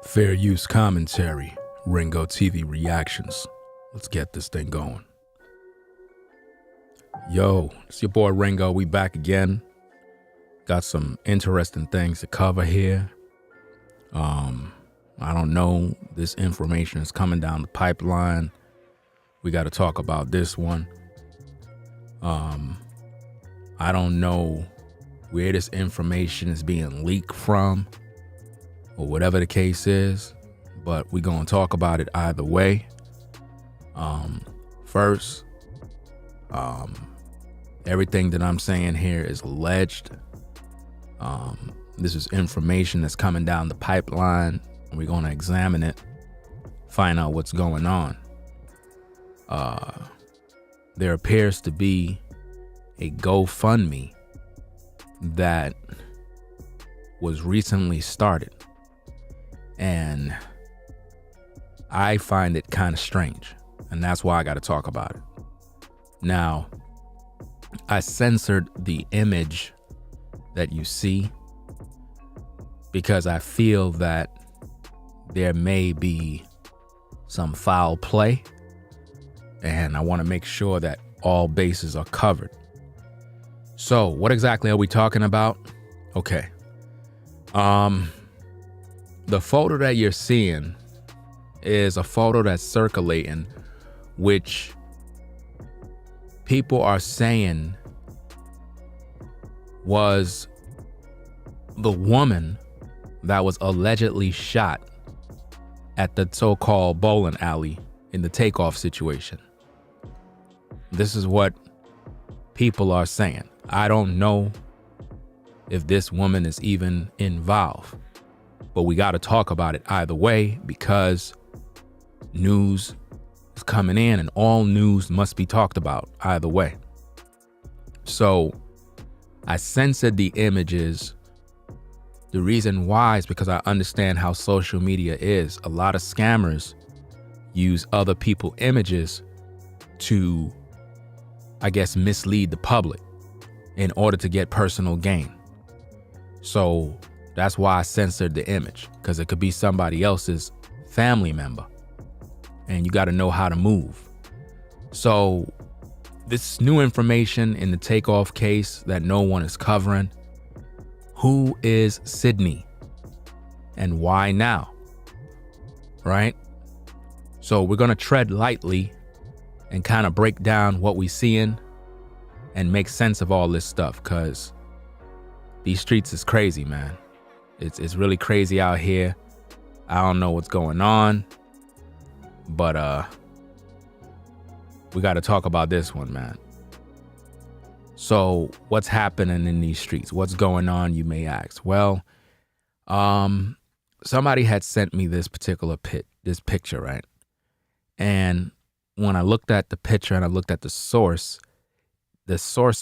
Fair use commentary, Ringo TV reactions. Let's get this thing going. Yo, it's your boy Ringo. We back again. Got some interesting things to cover here. I don't know. This information is coming down the pipeline. We got to talk about this one. I don't know where this information is being leaked from or whatever the case is, but we're going to talk about it either way. First, everything that I'm saying here is alleged. This is information that's coming down the pipeline, and we're going to examine it, find out what's going on. There appears to be a GoFundMe that was recently started, and I find it kind of strange, and that's why I got to talk about it. Now, I censored the image that you see because I feel that there may be some foul play, and I want to make sure that all bases are covered. So, what exactly are we talking about? Okay. The photo that you're seeing is a photo that's circulating, which people are saying was the woman that was allegedly shot at the so-called bowling alley in the TAKEOFF situation. This is what people are saying. I don't know if this woman is even involved, but we got to talk about it either way because news is coming in and all news must be talked about either way. So I censored the images. The reason why is because I understand how social media is. A lot of scammers use other people's images to, I guess, mislead the public in order to get personal gain. So that's why I censored the image, because it could be somebody else's family member, and you got to know how to move. So this new information in the TAKEOFF case that no one is covering. Who is Sydney and why now? Right? So we're going to tread lightly and kind of break down what we're seeing and make sense of all this stuff, because these streets is crazy, man. It's really crazy out here. I don't know what's going on, but we got to talk about this one, man. So what's happening in these streets? What's going on, you may ask? Well, somebody had sent me this particular this picture, right? And when I looked at the picture and I looked at the source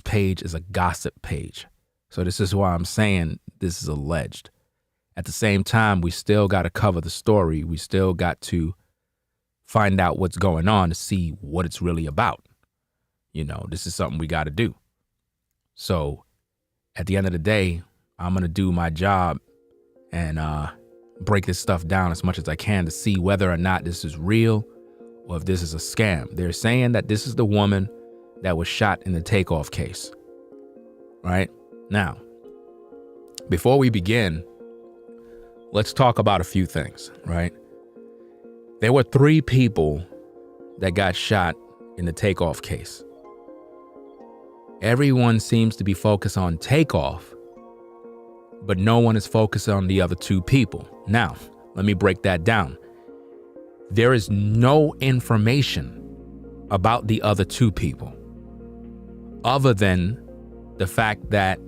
page is a gossip page. So this is why I'm saying this is alleged. At the same time, we still got to cover the story. We still got to find out what's going on to see what it's really about. You know, this is something we got to do. So at the end of the day, I'm going to do my job and break this stuff down as much as I can to see whether or not this is real or if this is a scam. They're saying that this is the woman that was shot in the TAKEOFF case. Right? Now, before we begin, let's talk about a few things, right? There were 3 people that got shot in the TAKEOFF case. Everyone seems to be focused on TAKEOFF, but no one is focused on the other 2 people. Now, let me break that down. There is no information about the other 2 people, other than the fact that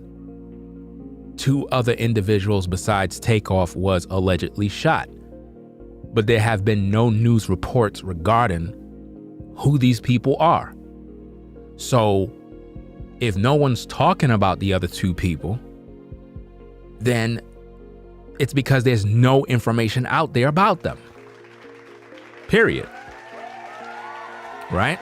2 other individuals besides TAKEOFF was allegedly shot. But there have been no news reports regarding who these people are. So if no one's talking about the other 2 people, then it's because there's no information out there about them. Period. Right?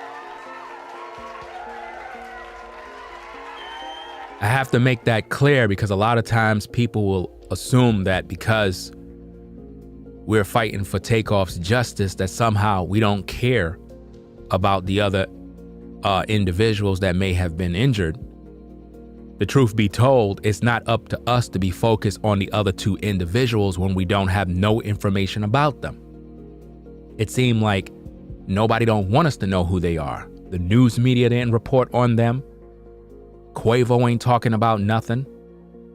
I have to make that clear because a lot of times people will assume that because we're fighting for Takeoff's justice, that somehow we don't care about the other individuals that may have been injured. The truth be told, it's not up to us to be focused on the other two individuals when we don't have no information about them. It seemed like nobody don't want us to know who they are. The news media didn't report on them. Quavo ain't talking about nothing.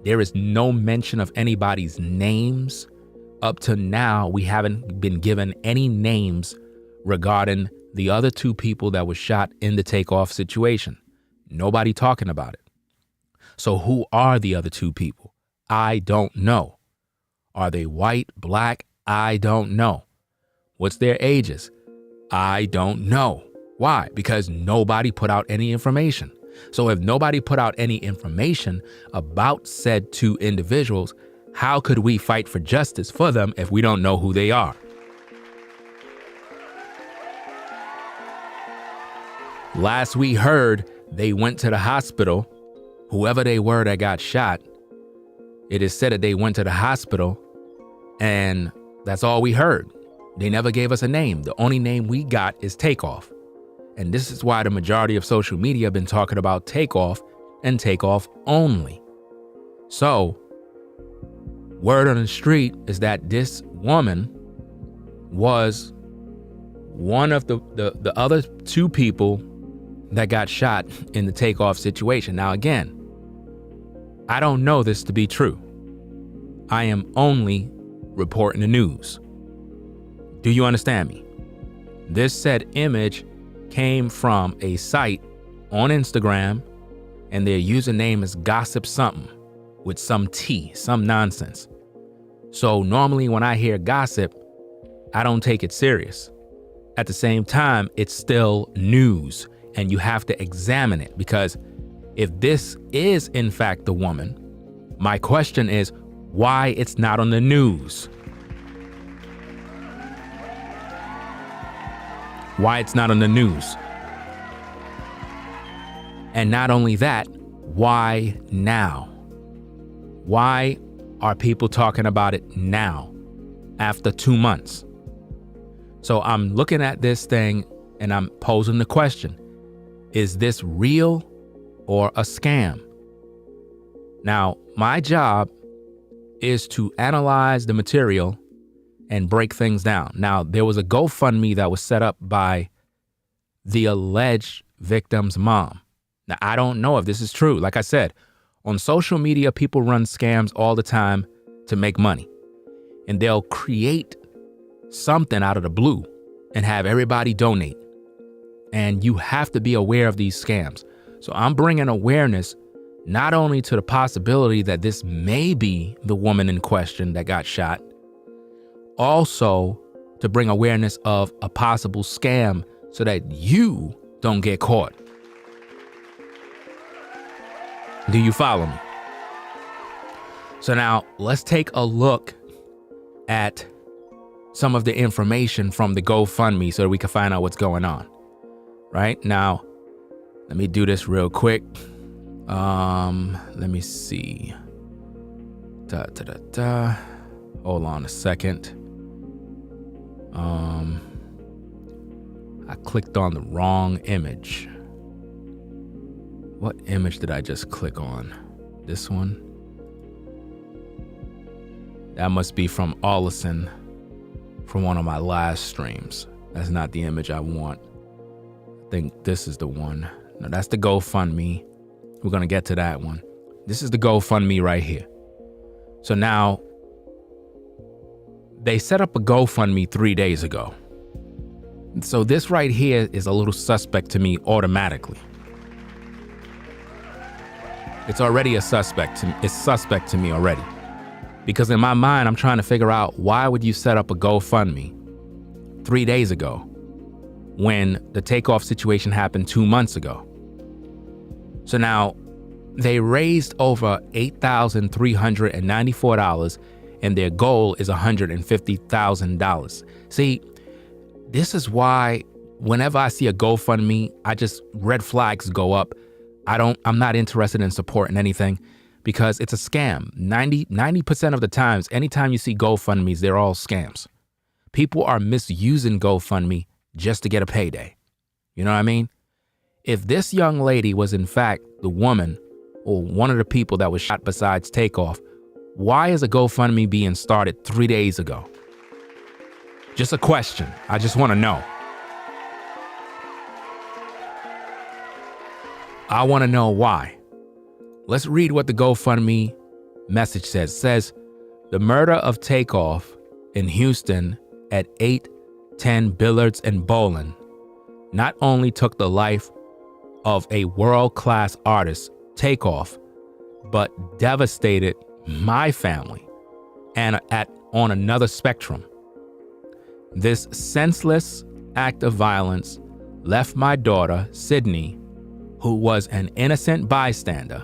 There is no mention of anybody's names. Up to now, we haven't been given any names regarding the other two people that were shot in the Takeoff situation. Nobody talking about it. So who are the other two people? I don't know. Are they white, black? I don't know. What's their ages? I don't know. Why? Because nobody put out any information. So if nobody put out any information about said two individuals, how could we fight for justice for them if we don't know who they are? Last we heard, they went to the hospital. Whoever they were that got shot, it is said that they went to the hospital, and that's all we heard. They never gave us a name. The only name we got is Takeoff. And this is why the majority of social media have been talking about Takeoff and Takeoff only. So, word on the street is that this woman was one of the other two people that got shot in the Takeoff situation. Now, again, I don't know this to be true. I am only reporting the news. Do you understand me? This said image came from a site on Instagram, and their username is gossip something with some T, some nonsense. So normally when I hear gossip, I don't take it serious. At the same time, it's still news, and you have to examine it, because if this is in fact the woman, my question is why it's not on the news. Why it's not on the news. And not only that, why now? Why are people talking about it now, after 2 months? So I'm looking at this thing and I'm posing the question, is this real or a scam? Now, my job is to analyze the material and break things down. Now, there was a GoFundMe that was set up by the alleged victim's mom. Now, I don't know if this is true. Like I said, on social media, people run scams all the time to make money. And they'll create something out of the blue and have everybody donate. And you have to be aware of these scams. So I'm bringing awareness not only to the possibility that this may be the woman in question that got shot, also to bring awareness of a possible scam so that you don't get caught. Do you follow me? So now let's take a look at some of the information from the GoFundMe so that we can find out what's going on. Right now, let me do this real quick. Let me see. Hold on a second. I clicked on the wrong image. What image did I just click on? This one? That must be from Ollison from one of my last streams. That's not the image I want. I think this is the one. No, that's the GoFundMe. We're gonna get to that one. This is the GoFundMe right here. So now, they set up a GoFundMe 3 days ago. So this right here is a little suspect to me automatically. It's already a suspect. It's suspect to me already. Because in my mind, I'm trying to figure out, why would you set up a GoFundMe 3 days ago when the Takeoff situation happened 2 months ago? So now they raised over $8,394 and their goal is $150,000. See, this is why whenever I see a GoFundMe, red flags go up. I'm not interested in supporting anything because it's a scam. 90% of the times, anytime you see GoFundMes, they're all scams. People are misusing GoFundMe just to get a payday. You know what I mean? If this young lady was in fact the woman or one of the people that was shot besides Takeoff, why is a GoFundMe being started 3 days ago? Just a question. I just want to know. I want to know why. Let's read what the GoFundMe message says. It says, the murder of Takeoff in Houston at 810 Billards and Bowling not only took the life of a world-class artist, Takeoff, but devastated my family and on another spectrum. This senseless act of violence left my daughter, Sydney, who was an innocent bystander,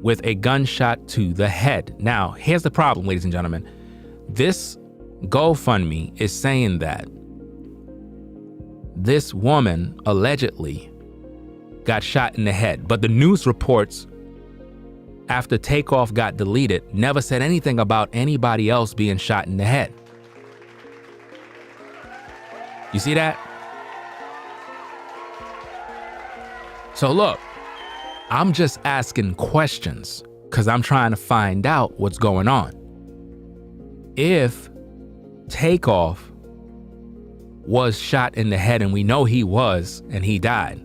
with a gunshot to the head. Now, here's the problem, ladies and gentlemen. This GoFundMe is saying that this woman allegedly got shot in the head, but the news reports after Takeoff got deleted never said anything about anybody else being shot in the head. You see that? So look, I'm just asking questions because I'm trying to find out what's going on. If Takeoff was shot in the head, and we know he was, and he died,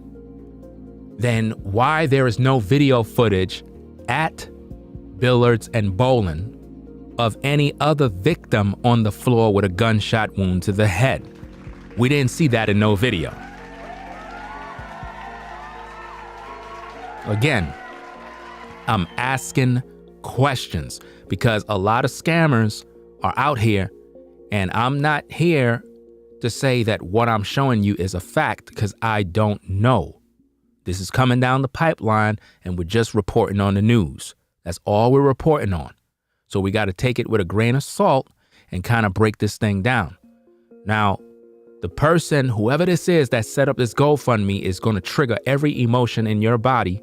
then why there is no video footage at Billards and Bowling of any other victim on the floor with a gunshot wound to the head? We didn't see that in no video. Again, I'm asking questions because a lot of scammers are out here, and I'm not here to say that what I'm showing you is a fact because I don't know. This is coming down the pipeline and we're just reporting on the news. That's all we're reporting on. So we got to take it with a grain of salt and kind of break this thing down. Now, the person, whoever this is that set up this GoFundMe, is going to trigger every emotion in your body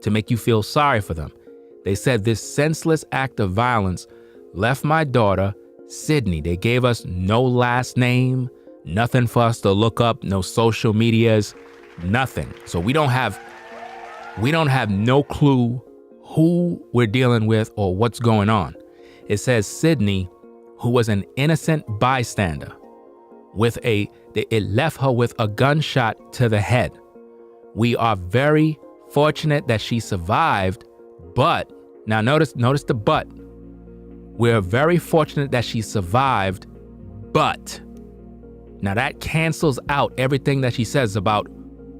to make you feel sorry for them. They said this senseless act of violence left my daughter, Sydney. They gave us no last name, nothing for us to look up, no social medias, nothing. So we don't have no clue who we're dealing with or what's going on. It says Sydney, who was an innocent bystander, it left her with a gunshot to the head. We are very fortunate that she survived, but now notice the but. We're very fortunate that she survived, but now that cancels out everything that she says about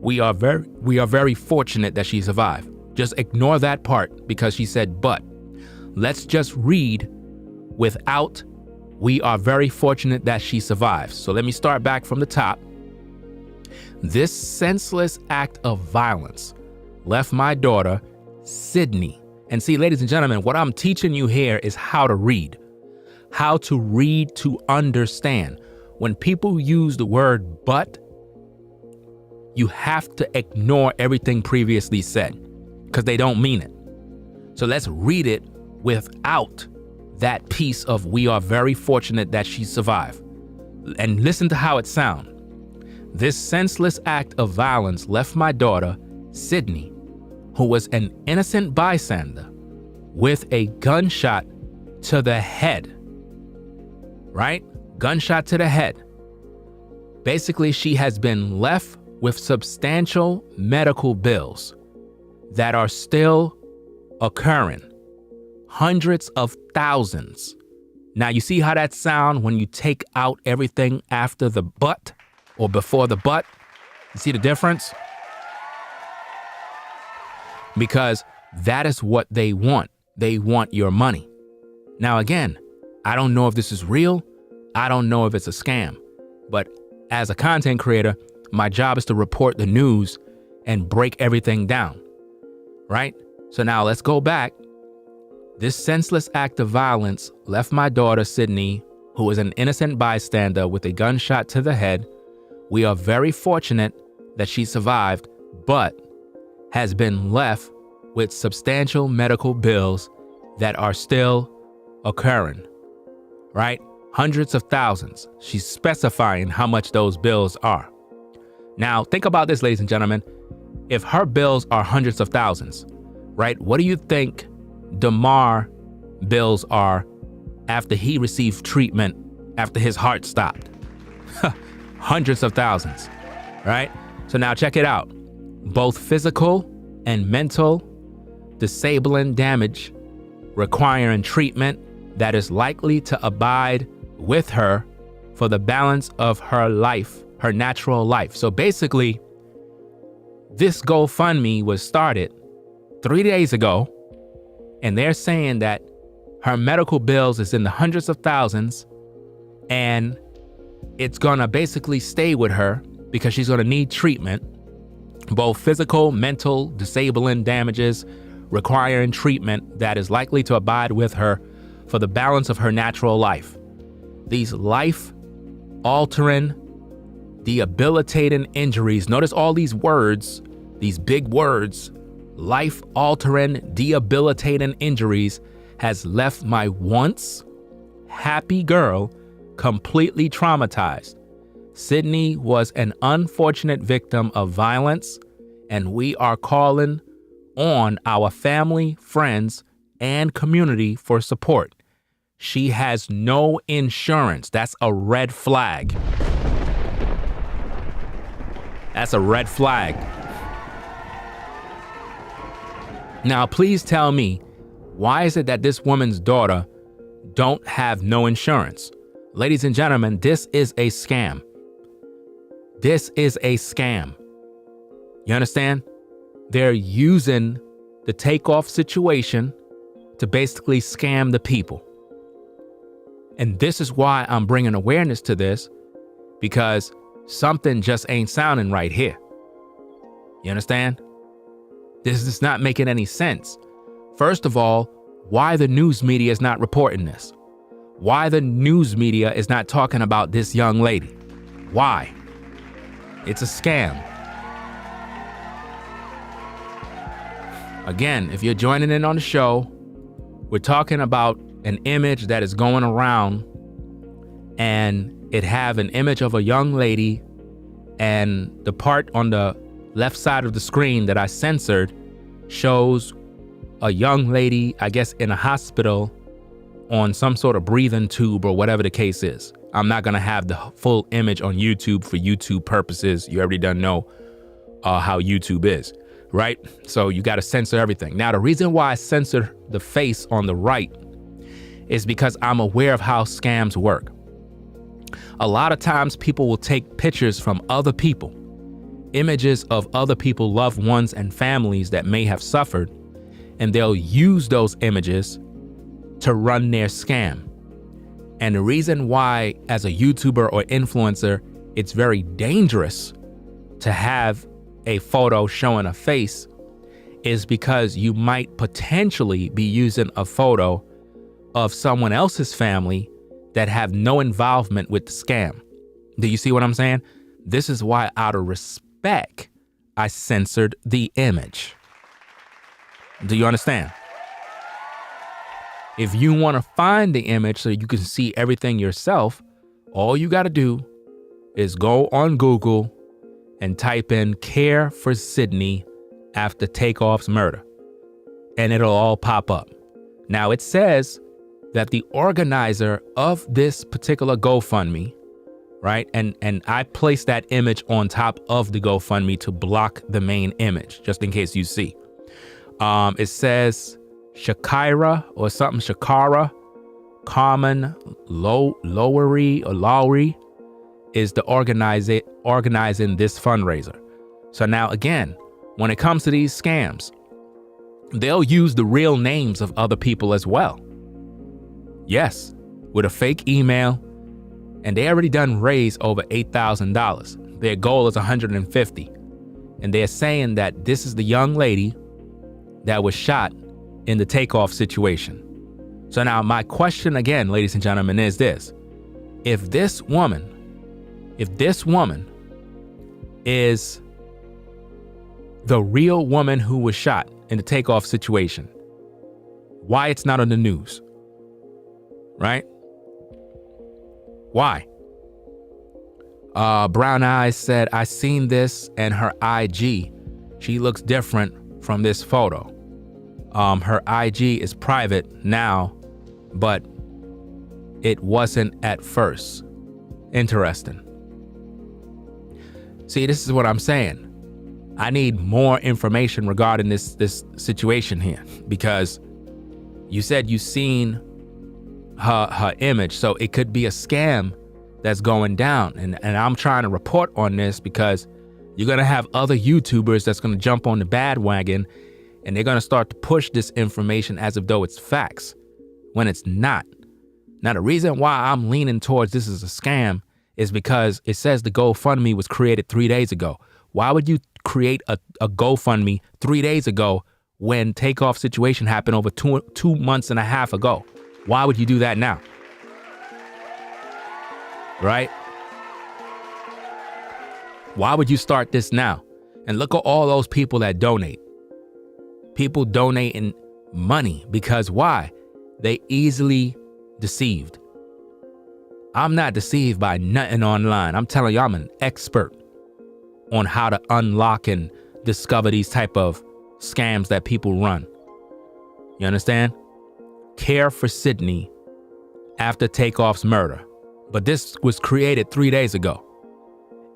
we are very fortunate that she survived. Just ignore that part because she said but. Let's just read without we are very fortunate that she survives. So let me start back from the top. This senseless act of violence left my daughter, Sydney. And see, ladies and gentlemen, what I'm teaching you here is how to read. How to read to understand. When people use the word but, you have to ignore everything previously said because they don't mean it. So let's read it without that piece of we are very fortunate that she survived. And listen to how it sounds. This senseless act of violence left my daughter, Sydney, who was an innocent bystander, with a gunshot to the head. Right? Gunshot to the head. Basically, she has been left with substantial medical bills that are still occurring. Hundreds of thousands. Now, you see how that sounds when you take out everything after the but or before the but? You see the difference? Because that is what they want. They want your money. Now, again, I don't know if this is real. I don't know if it's a scam. But as a content creator, my job is to report the news and break everything down. Right? So now let's go back. This senseless act of violence left my daughter, Sydney, who was an innocent bystander, with a gunshot to the head. We are very fortunate that she survived, but has been left with substantial medical bills that are still occurring, right? hundreds of thousands. She's specifying how much those bills are. Now, think about this, ladies and gentlemen. If her bills are hundreds of thousands, right? What do you think DeMar bills are after he received treatment after his heart stopped? Hundreds of thousands, right? So now check it out. Both physical and mental disabling damage requiring treatment that is likely to abide with her for the balance of her life, her natural life. So basically, this GoFundMe was started 3 days ago, and they're saying that her medical bills is in the hundreds of thousands, and it's gonna basically stay with her because she's gonna need treatment, both physical, mental, disabling damages requiring treatment that is likely to abide with her for the balance of her natural life. These life-altering, debilitating injuries, notice all these words, these big words, life-altering, debilitating injuries has left my once happy girl completely traumatized. Sydney was an unfortunate victim of violence, and we are calling on our family, friends, and community for support. She has no insurance. That's a red flag. That's a red flag. Now, please tell me, why is it that this woman's daughter don't have no insurance? Ladies and gentlemen, this is a scam. This is a scam. You understand? They're using the takeoff situation to basically scam the people. And this is why I'm bringing awareness to this, because something just ain't sounding right here. You understand? This is not making any sense. First of all, why the news media is not reporting this? Why the news media is not talking about this young lady? Why? It's a scam. Again, if you're joining in on the show, we're talking about an image that is going around, and it have an image of a young lady, and the part on the left side of the screen that I censored shows a young lady, I guess, in a hospital on some sort of breathing tube or whatever the case is. I'm not going to have the full image on YouTube for YouTube purposes. You already done know how YouTube is, right? So you got to censor everything. Now, the reason why I censored the face on the right is because I'm aware of how scams work. A lot of times people will take pictures from other people, images of other people, loved ones and families that may have suffered, and they'll use those images to run their scam. And the reason why, as a YouTuber or influencer, it's very dangerous to have a photo showing a face is because you might potentially be using a photo of someone else's family that have no involvement with the scam. Do you see what I'm saying? This is why, out of respect, I censored the image. Do you understand? If you want to find the image so you can see everything yourself, all you got to do is go on Google and type in "care for Sydney after Takeoff's murder," and it'll all pop up. Now, it says that the organizer of this particular GoFundMe, right? And I placed that image on top of the GoFundMe to block the main image, just in case you see. It says Shakira or something, Shakara, Carmen Lowery or Lowry is the organizing this fundraiser. So now again, when it comes to these scams, they'll use the real names of other people as well. Yes, with a fake email, and they already done raised over $8,000. Their goal is $150. And they're saying that this is the young lady that was shot in the Takeoff situation. So now my question again, ladies and gentlemen, is this. If this woman is the real woman who was shot in the Takeoff situation, why it's not on the news, right? Why? Brown Eyes said, I seen this and her IG. She looks different from this photo. Her IG is private now, but it wasn't at first. Interesting. See, this is what I'm saying. I need more information regarding this situation here, because you said you seen her image, so it could be a scam that's going down. And I'm trying to report on this because you're going to have other YouTubers that's going to jump on the bandwagon, and they're going to start to push this information as if though it's facts when it's not. Now, the reason why I'm leaning towards this is a scam is because it says the GoFundMe was created 3 days ago. Why would you create a GoFundMe 3 days ago when Takeoff situation happened over 2 months and a half ago? Why would you do that now? Right? Why would you start this now? And look at all those people that donate. People donating money because why? They easily deceived. I'm not deceived by nothing online. I'm telling you, I'm an expert on how to unlock and discover these type of scams that people run. You understand? Care for Sydney after Takeoff's murder. But this was created 3 days ago.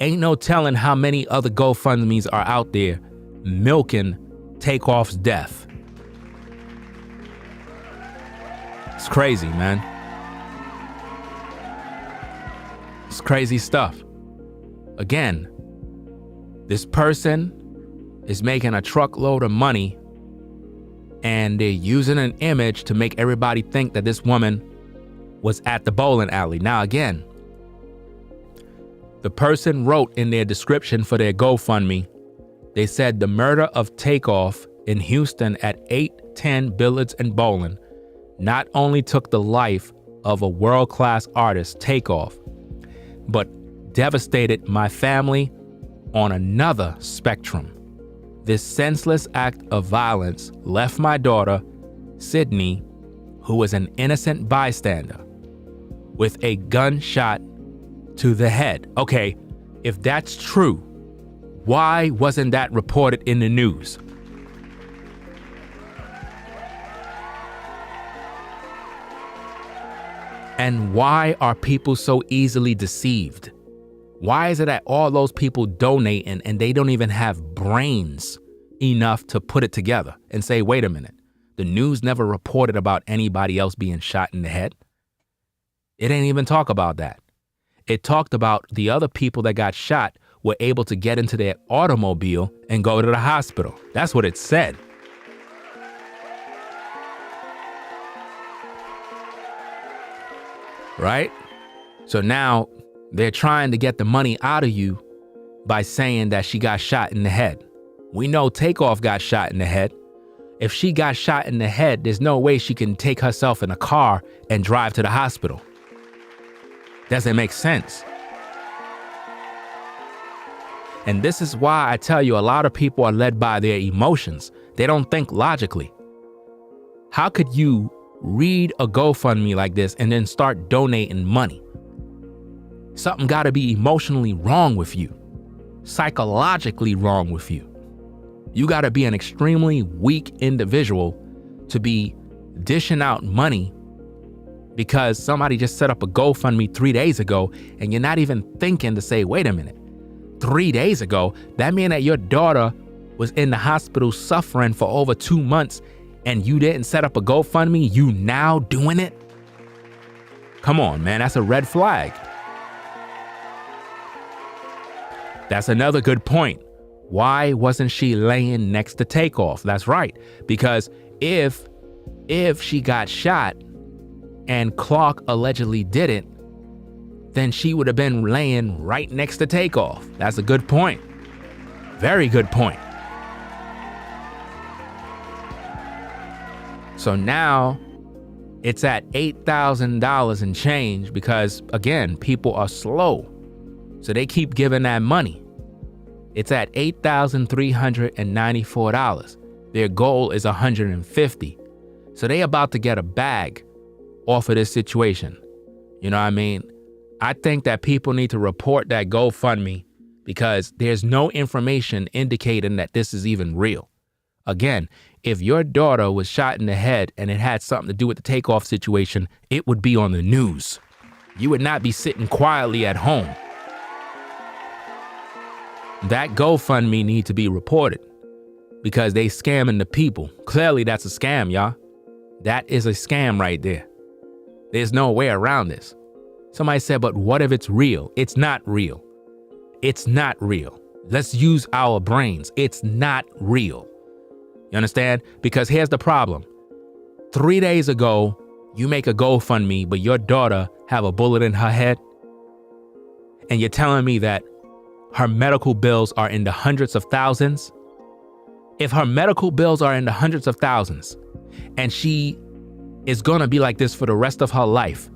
Ain't no telling how many other GoFundMes are out there milking Takeoff's death. It's crazy, man. It's crazy stuff. Again, this person is making a truckload of money, and they're using an image to make everybody think that this woman was at the bowling alley. Now, again, the person wrote in their description for their GoFundMe, they said the murder of Takeoff in Houston at 810 Billiards and Bowling not only took the life of a world-class artist, Takeoff, but devastated my family on another spectrum. This senseless act of violence left my daughter, Sydney, who was an innocent bystander, with a gunshot to the head. Okay, if that's true, why wasn't that reported in the news? And why are people so easily deceived? Why is it that all those people donate and they don't even have brains enough to put it together and say, wait a minute, the news never reported about anybody else being shot in the head? It ain't even talk about that. It talked about the other people that got shot were able to get into their automobile and go to the hospital. That's what it said. Right? So now they're trying to get the money out of you by saying that she got shot in the head. We know Takeoff got shot in the head. If she got shot in the head, there's no way she can take herself in a car and drive to the hospital. Doesn't make sense. And this is why I tell you a lot of people are led by their emotions. They don't think logically. How could you read a GoFundMe like this and then start donating money? Something got to be emotionally wrong with you, psychologically wrong with you. You got to be an extremely weak individual to be dishing out money because somebody just set up a GoFundMe 3 days ago and you're not even thinking to say, wait a minute, 3 days ago, that mean that your daughter was in the hospital suffering for over 2 months and you didn't set up a GoFundMe, you now doing it? Come on, man, that's a red flag. That's another good point. Why wasn't she laying next to Takeoff? That's right, because if she got shot and Clark allegedly did it, then she would have been laying right next to Takeoff. That's a good point. Very good point. So now it's at $8,000 and change because, again, people are slow. So they keep giving that money. It's at $8,394. Their goal is $150. So they about to get a bag off of this situation. You know what I mean? I think that people need to report that GoFundMe because there's no information indicating that this is even real. Again, if your daughter was shot in the head and it had something to do with the Takeoff situation, it would be on the news. You would not be sitting quietly at home. That GoFundMe need to be reported because they scamming the people. Clearly, that's a scam, y'all. That is a scam right there. There's no way around this. Somebody said, but what if it's real? It's not real. It's not real. Let's use our brains. It's not real. You understand? Because here's the problem. 3 days ago, you make a GoFundMe, but your daughter have a bullet in her head. And you're telling me that her medical bills are in the hundreds of thousands. If her medical bills are in the hundreds of thousands and she is going to be like this for the rest of her life,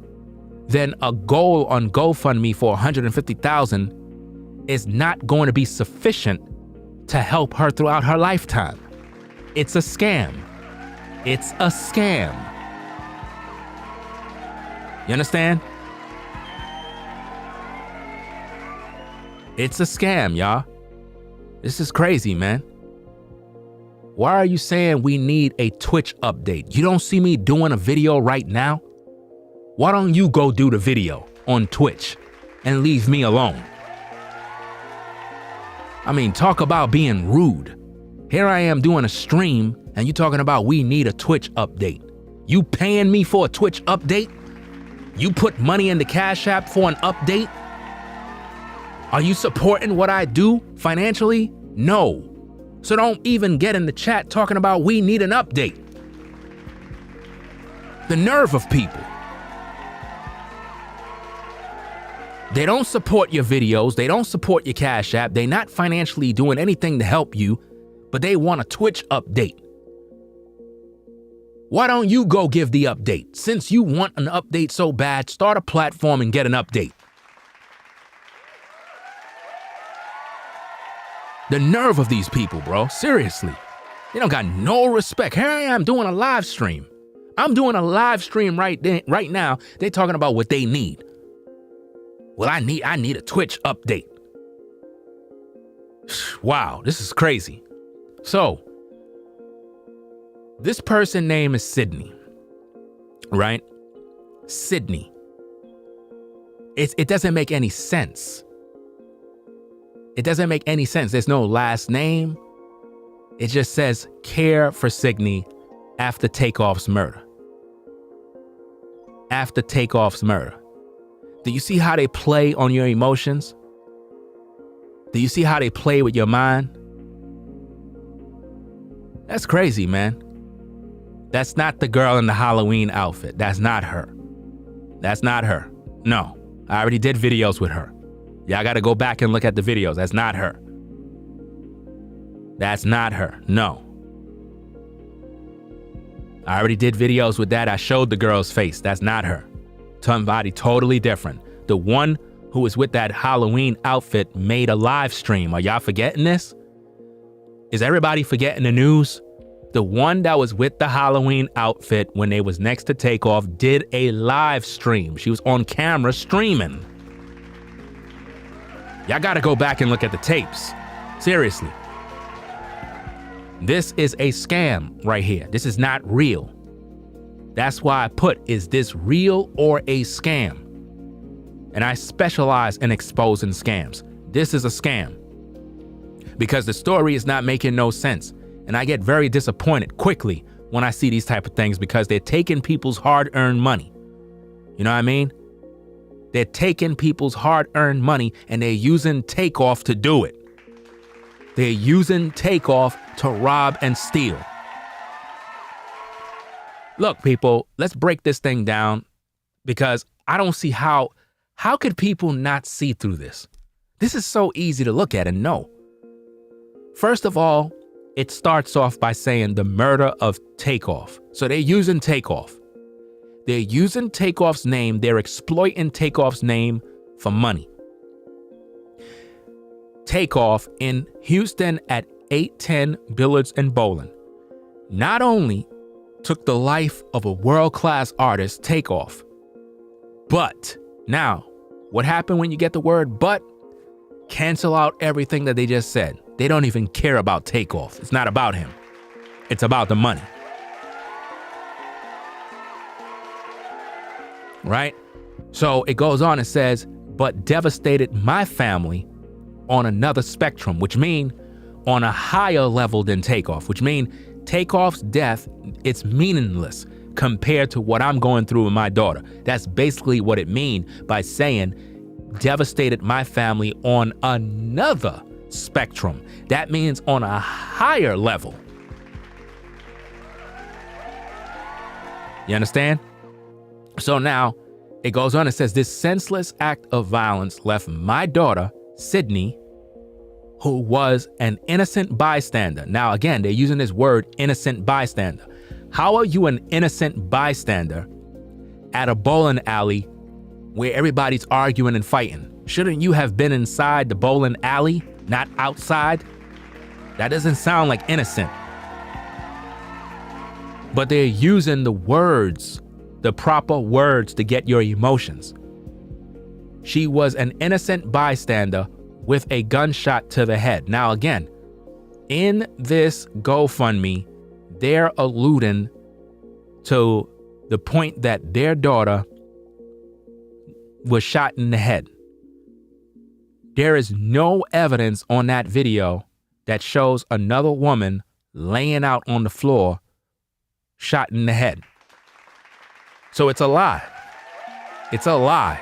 then a goal on GoFundMe for $150,000 is not going to be sufficient to help her throughout her lifetime. It's a scam. It's a scam. You understand? It's a scam, y'all. This is crazy, man. Why are you saying we need a Twitch update? You don't see me doing a video right now? Why don't you go do the video on Twitch and leave me alone? I mean, talk about being rude. Here I am doing a stream and you talking about we need a Twitch update. You paying me for a Twitch update? You put money in the Cash App for an update? Are you supporting what I do financially? No. So don't even get in the chat talking about we need an update. The nerve of people. They don't support your videos. They don't support your Cash App. They're not financially doing anything to help you, but they want a Twitch update. Why don't you go give the update? Since you want an update so bad, start a platform and get an update. The nerve of these people, bro. Seriously. They don't got no respect. Here I am doing a live stream. I'm doing a live stream right now. They're talking about what they need. Well, I need a Twitch update. Wow, this is crazy. So, this person name is Sydney, right? Sydney. It doesn't make any sense. It doesn't make any sense. There's no last name. It just says care for Sydney after Takeoff's murder. After Takeoff's murder. Do you see how they play on your emotions? Do you see how they play with your mind? That's crazy, man. That's not the girl in the Halloween outfit. That's not her. That's not her. No, I already did videos with her. Y'all gotta go back and look at the videos. That's not her. That's not her. No. I already did videos with that. I showed the girl's face. That's not her. Somebody totally different. The one who was with that Halloween outfit made a live stream. Are y'all forgetting this? Is everybody forgetting the news? The one that was with the Halloween outfit when they was next to Takeoff did a live stream. She was on camera streaming. Y'all gotta go back and look at the tapes. Seriously. This is a scam right here. This is not real. That's why I put, is this real or a scam? And I specialize in exposing scams. This is a scam. Because the story is not making no sense. And I get very disappointed quickly when I see these type of things because they're taking people's hard-earned money. You know what I mean? They're taking people's hard-earned money and they're using Takeoff to do it. They're using Takeoff to rob and steal. Look, people, let's break this thing down because I don't see how could people not see through this? This is so easy to look at and know. First of all, it starts off by saying the murder of Takeoff. So they're using Takeoff. They're using Takeoff's name. They're exploiting Takeoff's name for money. Takeoff in Houston at 810 Billiards and Bowling not only took the life of a world-class artist, Takeoff, but now What happened when you get the word but? Cancel out everything that they just said. They don't even care about Takeoff. It's not about him. It's about the money. Right? So it goes on and says, but devastated my family on another spectrum, which mean on a higher level than Takeoff, which mean Takeoff's death, it's meaningless compared to what I'm going through with my daughter. That's basically what it means by saying devastated my family on another spectrum. That means on a higher level. You understand? So now it goes on and says this senseless act of violence left my daughter, Sydney, who was an innocent bystander. Now, again, they're using this word innocent bystander. How are you an innocent bystander at a bowling alley where everybody's arguing and fighting? Shouldn't you have been inside the bowling alley, not outside? That doesn't sound like innocent. But they're using the words, the proper words to get your emotions. She was an innocent bystander with a gunshot to the head. Now, again, in this GoFundMe, they're alluding to the point that their daughter was shot in the head. There is no evidence on that video that shows another woman laying out on the floor, shot in the head. So it's a lie. It's a lie.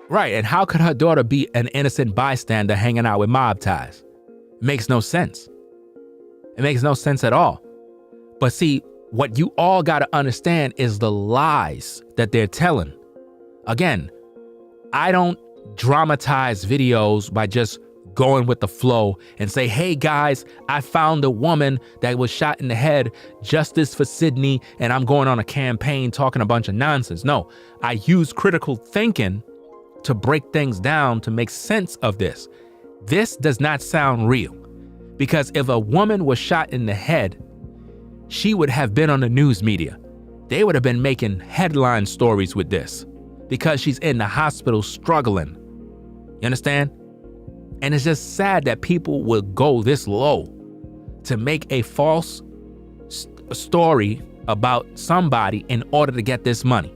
Right, and how could her daughter be an innocent bystander hanging out with mob ties? It makes no sense. It makes no sense at all. But see, what you all got to understand is the lies that they're telling. Again, I don't dramatize videos by just going with the flow and say, hey guys, I found a woman that was shot in the head, justice for Sydney, and I'm going on a campaign talking a bunch of nonsense. No, I use critical thinking to break things down to make sense of this. This does not sound real, because if a woman was shot in the head, she would have been on the news media. They would have been making headline stories with this because she's in the hospital struggling. You understand? And it's just sad that people will go this low to make a false story about somebody in order to get this money.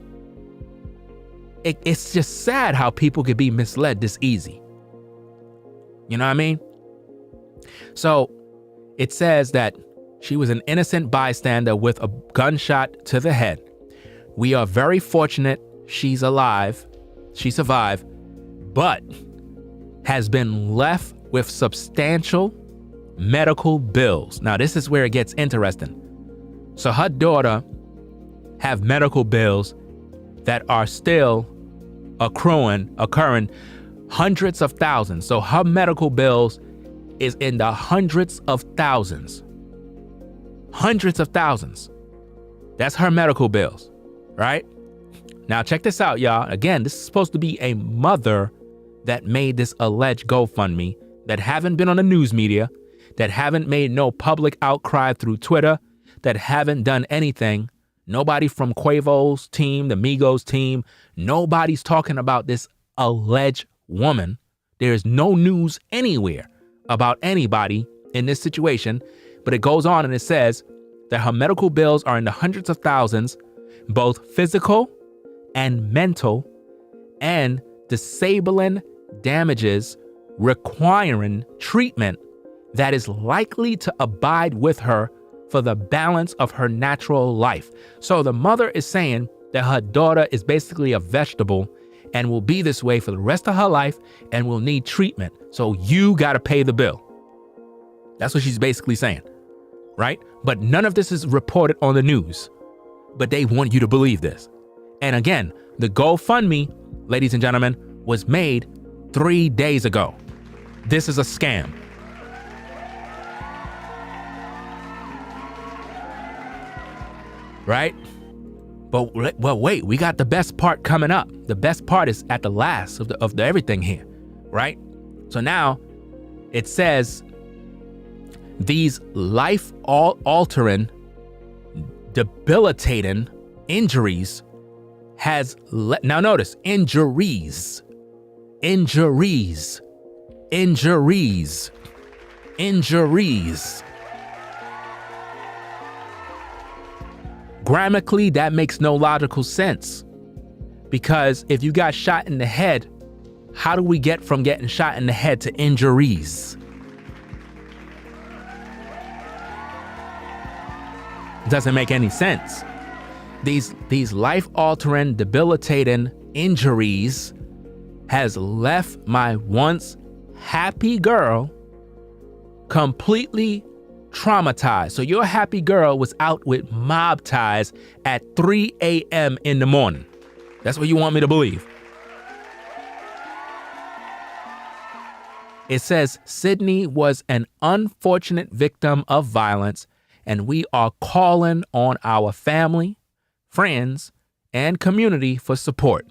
It's just sad how people could be misled this easy. You know what I mean? So it says that she was an innocent bystander with a gunshot to the head. We are very fortunate she's alive. She survived, but has been left with substantial medical bills. Now, this is where it gets interesting. So her daughter have medical bills that are still occurring hundreds of thousands. So her medical bills is in the hundreds of thousands. Hundreds of thousands. That's her medical bills, right? Now check this out, y'all. Again, this is supposed to be a mother that made this alleged GoFundMe, that haven't been on the news media, that haven't made no public outcry through Twitter, that haven't done anything. Nobody from Quavo's team, the Migos team, nobody's talking about this alleged woman. There's no news anywhere about anybody in this situation, but it goes on and it says that her medical bills are in the hundreds of thousands, both physical and mental, and disabling damages requiring treatment that is likely to abide with her for the balance of her natural life. So the mother is saying that her daughter is basically a vegetable and will be this way for the rest of her life and will need treatment. So you got to pay the bill. That's what she's basically saying, right? But none of this is reported on the news, but they want you to believe this. And again, the GoFundMe, ladies and gentlemen, was made 3 days ago. This is a scam. Right? But wait, we got the best part coming up. The best part is at the last of the everything here, right? So now it says these life-altering, debilitating injuries has now notice injuries. Grammatically, that makes no logical sense, because if you got shot in the head, how do we get from getting shot in the head to injuries? Doesn't make any sense. These life-altering, debilitating injuries has left my once happy girl completely traumatized. So your happy girl was out with mob ties at 3 a.m. in the morning. That's what you want me to believe. It says Sydney was an unfortunate victim of violence, and we are calling on our family, friends, and community for support.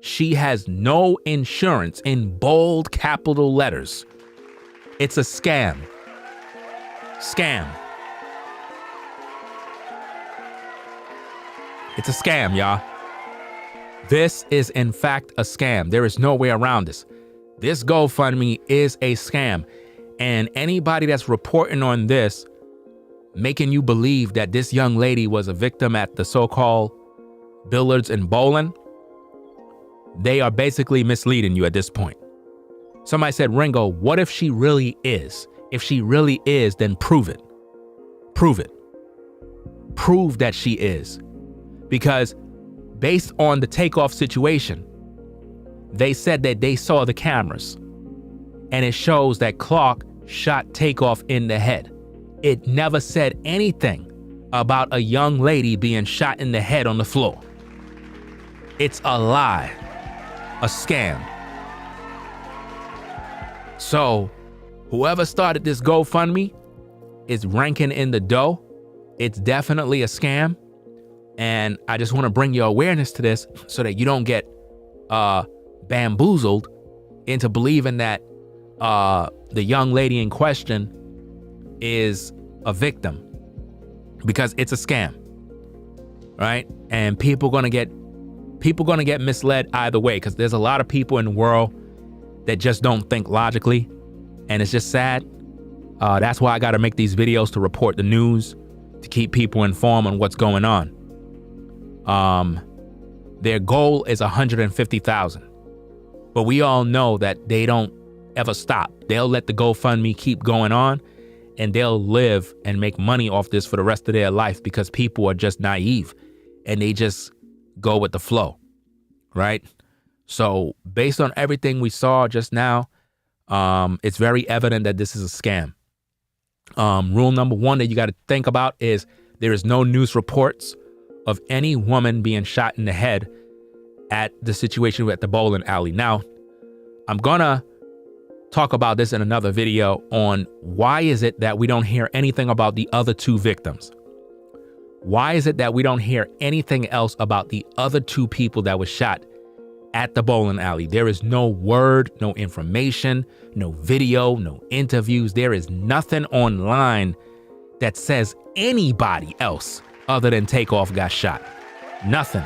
She has no insurance, in bold capital letters. It's a scam. Scam. It's a scam, y'all. This is in fact a scam. There is no way around this. This GoFundMe is a scam. And anybody that's reporting on this, making you believe that this young lady was a victim at the so-called billiards and bowling, they are basically misleading you at this point. Somebody said, Ringo, what if she really is? If she really is, then prove it. Prove it. Prove that she is. Because based on the Takeoff situation, they said that they saw the cameras, and it shows that Clark shot Takeoff in the head. It never said anything about a young lady being shot in the head on the floor. It's a lie, a scam. So whoever started this GoFundMe is ranking in the dough. It's definitely a scam. And I just want to bring your awareness to this so that you don't get bamboozled into believing that the young lady in question is a victim, because it's a scam, right? And people gonna get misled either way, because there's a lot of people in the world that just don't think logically, and it's just sad. That's why I got to make these videos, to report the news, to keep people informed on what's going on. Their goal is 150,000, but we all know that they don't ever stop. They'll let the GoFundMe keep going on, and they'll live and make money off this for the rest of their life, because people are just naive and they just go with the flow, right? So based on everything we saw just now, it's very evident that this is a scam. Rule number one that you got to think about is there is no news reports of any woman being shot in the head at the situation at the bowling alley. Now, I'm gonna talk about this in another video on why is it that we don't hear anything about the other two victims. Why is it that we don't hear anything else about the other two people that were shot at the bowling alley? There is no word, no information, no video, no interviews. There is nothing online that says anybody else other than Takeoff got shot. Nothing.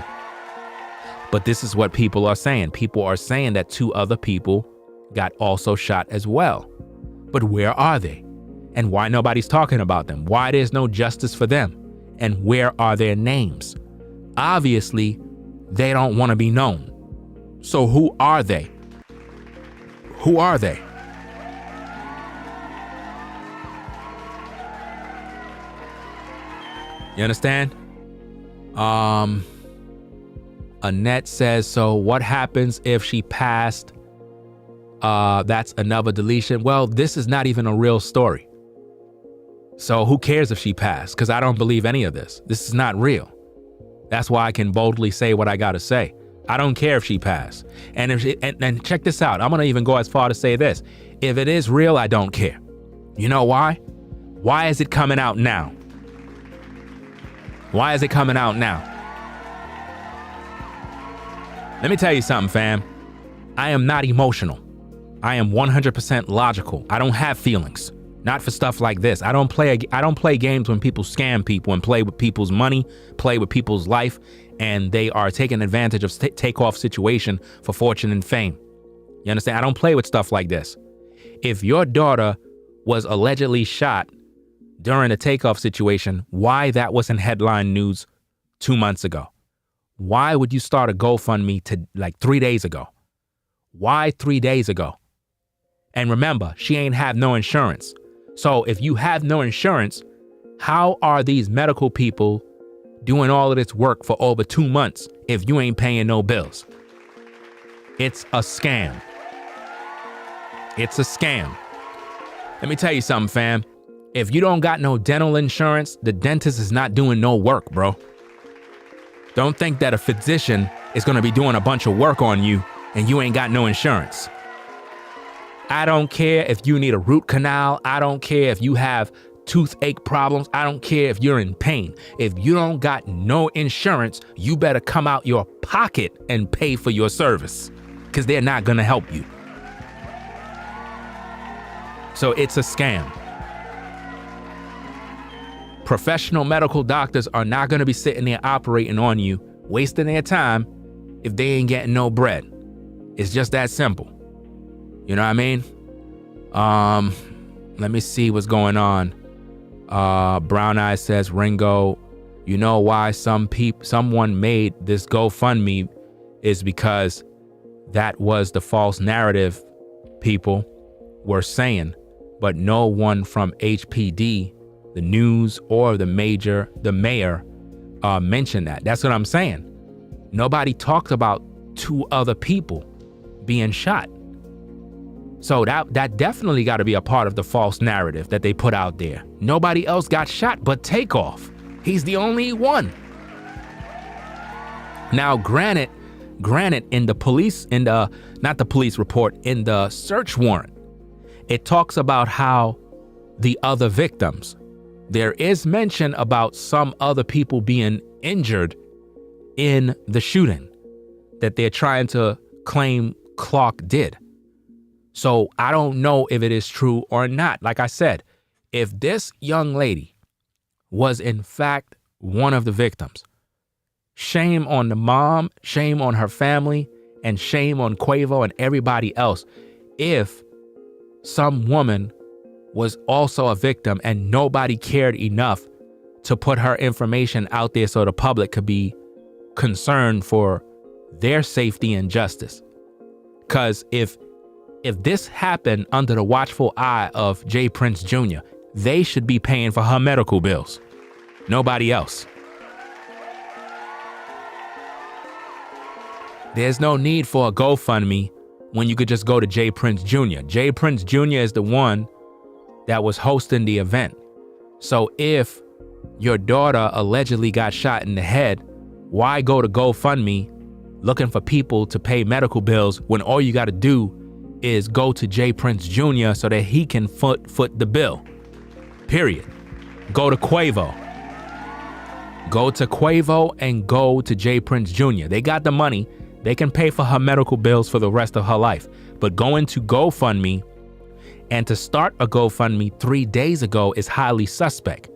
But this is what people are saying. People are saying that two other people got also shot as well. But where are they? And why nobody's talking about them? Why there's no justice for them? And where are their names? Obviously, they don't want to be known. So who are they? Who are they? You understand? Annette says, so what happens if she passed? That's another deletion. Well, this is not even a real story. So who cares if she passed? Because I don't believe any of this. This is not real. That's why I can boldly say what I got to say. I don't care if she passed. And if and check this out. I'm going to even go as far to say this. If it is real, I don't care. You know why? Why is it coming out now? Why is it coming out now? Let me tell you something, fam. I am not emotional. I am 100% logical. I don't have feelings, Not for stuff like this. I don't play games when people scam people and play with people's money, play with people's life, and they are taking advantage of takeoff situation for fortune and fame. You understand? I don't play with stuff like this. If your daughter was allegedly shot during a takeoff situation, why that wasn't headline news 2 months ago? Why would you start a GoFundMe to like 3 days ago? Why 3 days ago? And remember, she ain't have no insurance. So if you have no insurance, how are these medical people doing all of this work for over 2 months if you ain't paying no bills? It's a scam. It's a scam. Let me tell you something, fam. If you don't got no dental insurance, the dentist is not doing no work, bro. Don't think that a physician is going to be doing a bunch of work on you and you ain't got no insurance. I don't care if you need a root canal. I don't care if you have toothache problems. I don't care if you're in pain. If you don't got no insurance, you better come out your pocket and pay for your service, because they're not going to help you. So it's a scam. Professional medical doctors are not going to be sitting there operating on you, wasting their time if they ain't getting no bread. It's just that simple. You know what I mean? Let me see what's going on. Brown Eyes says, Ringo, you know why someone made this GoFundMe is because that was the false narrative people were saying, but no one from HPD, the news, or the mayor mentioned that. That's what I'm saying. Nobody talked about 2 other people being shot. So that definitely got to be a part of the false narrative that they put out there. Nobody else got shot but Takeoff. He's the only one. Now, granted, in the not the police report, in the search warrant, it talks about how the other victims, there is mention about some other people being injured in the shooting that they're trying to claim Clark did. So I don't know if it is true or not. Like I said, if this young lady was in fact one of the victims, shame on the mom, shame on her family, and shame on Quavo and everybody else. If some woman was also a victim and nobody cared enough to put her information out there so the public could be concerned for their safety and justice. Because if this happened under the watchful eye of J. Prince Jr., they should be paying for her medical bills. Nobody else. There's no need for a GoFundMe when you could just go to J. Prince Jr. J. Prince Jr. is the one that was hosting the event. So if your daughter allegedly got shot in the head, why go to GoFundMe looking for people to pay medical bills when all you got to do is go to J. Prince Jr. so that he can foot the bill? Period. Go to Quavo. Go to Quavo and go to J. Prince Jr. They got the money. They can pay for her medical bills for the rest of her life. But going to GoFundMe and to start a GoFundMe 3 days ago is highly suspect.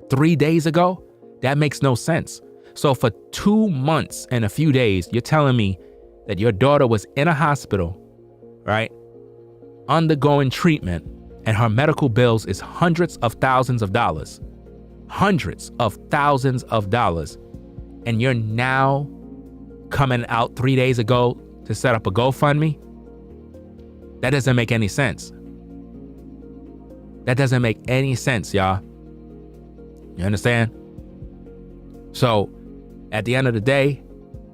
3 days ago? That makes no sense. So for 2 months and a few days, you're telling me that your daughter was in a hospital, right, undergoing treatment, and her medical bills is hundreds of thousands of dollars. Hundreds of thousands of dollars. And you're now coming out 3 days ago to set up a GoFundMe? That doesn't make any sense. That doesn't make any sense, y'all. You understand? So, at the end of the day,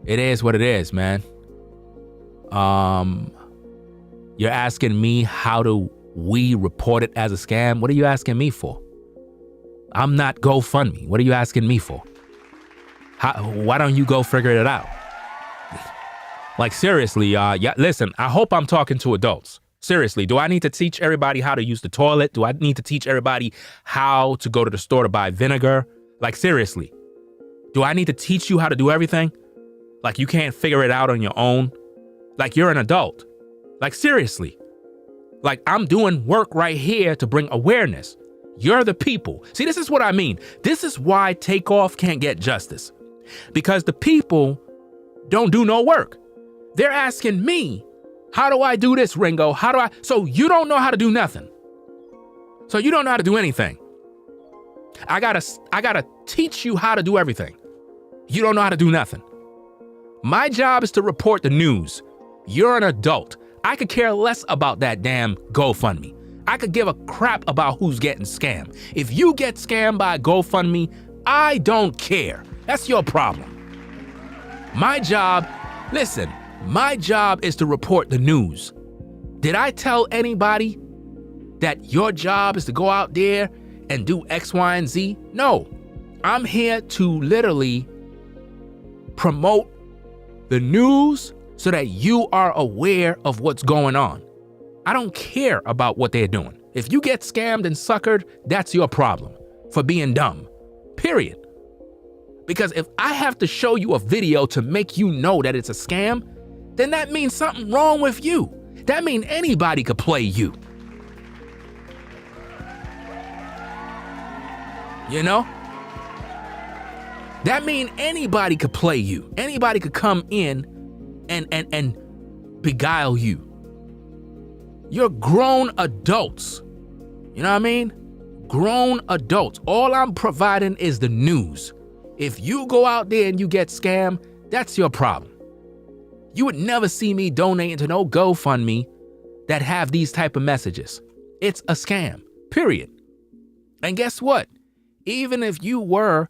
it is what it is, man. You're asking me how do we report it as a scam? What are you asking me for? I'm not GoFundMe. What are you asking me for? Why don't you go figure it out? Like, seriously, y'all. Yeah, listen, I hope I'm talking to adults. Seriously, do I need to teach everybody how to use the toilet? Do I need to teach everybody how to go to the store to buy vinegar? Like, seriously, do I need to teach you how to do everything? Like, you can't figure it out on your own? Like, you're an adult. Like, seriously. Like, I'm doing work right here to bring awareness. You're the people. See, this is what I mean. This is why Takeoff can't get justice. Because the people don't do no work. They're asking me, how do I do this, Ringo? So you don't know how to do nothing. So you don't know how to do anything. I gotta teach you how to do everything. You don't know how to do nothing. My job is to report the news. You're an adult. I could care less about that damn GoFundMe. I could give a crap about who's getting scammed. If you get scammed by GoFundMe, I don't care. That's your problem. My job is to report the news. Did I tell anybody that your job is to go out there and do X, Y, and Z? No. I'm here to literally promote the news so that you are aware of what's going on. I don't care about what they're doing. If you get scammed and suckered, that's your problem for being dumb. Period. Because if I have to show you a video to make you know that it's a scam, then that means something wrong with you. That means anybody could play you. You know? That means anybody could play you. Anybody could come in and beguile you. You're grown adults. You know what I mean? Grown adults. All I'm providing is the news. If you go out there and you get scammed, that's your problem. You would never see me donating to no GoFundMe that have these type of messages. It's a scam, period. And guess what? Even if you were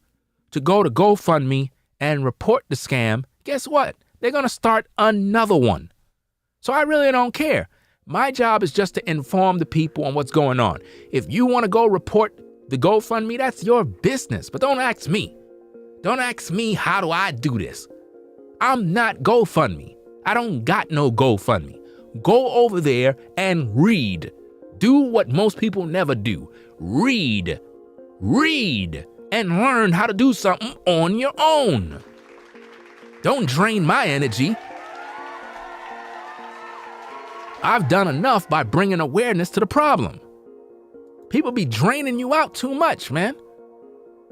to go to GoFundMe and report the scam, guess what? They're going to start another one. So I really don't care. My job is just to inform the people on what's going on. If you want to go report the GoFundMe, that's your business. But don't ask me. Don't ask me, how do I do this? I'm not GoFundMe. I don't got no GoFundMe. Go over there and read. Do what most people never do. Read. Read and learn how to do something on your own. Don't drain my energy. I've done enough by bringing awareness to the problem. People be draining you out too much, man.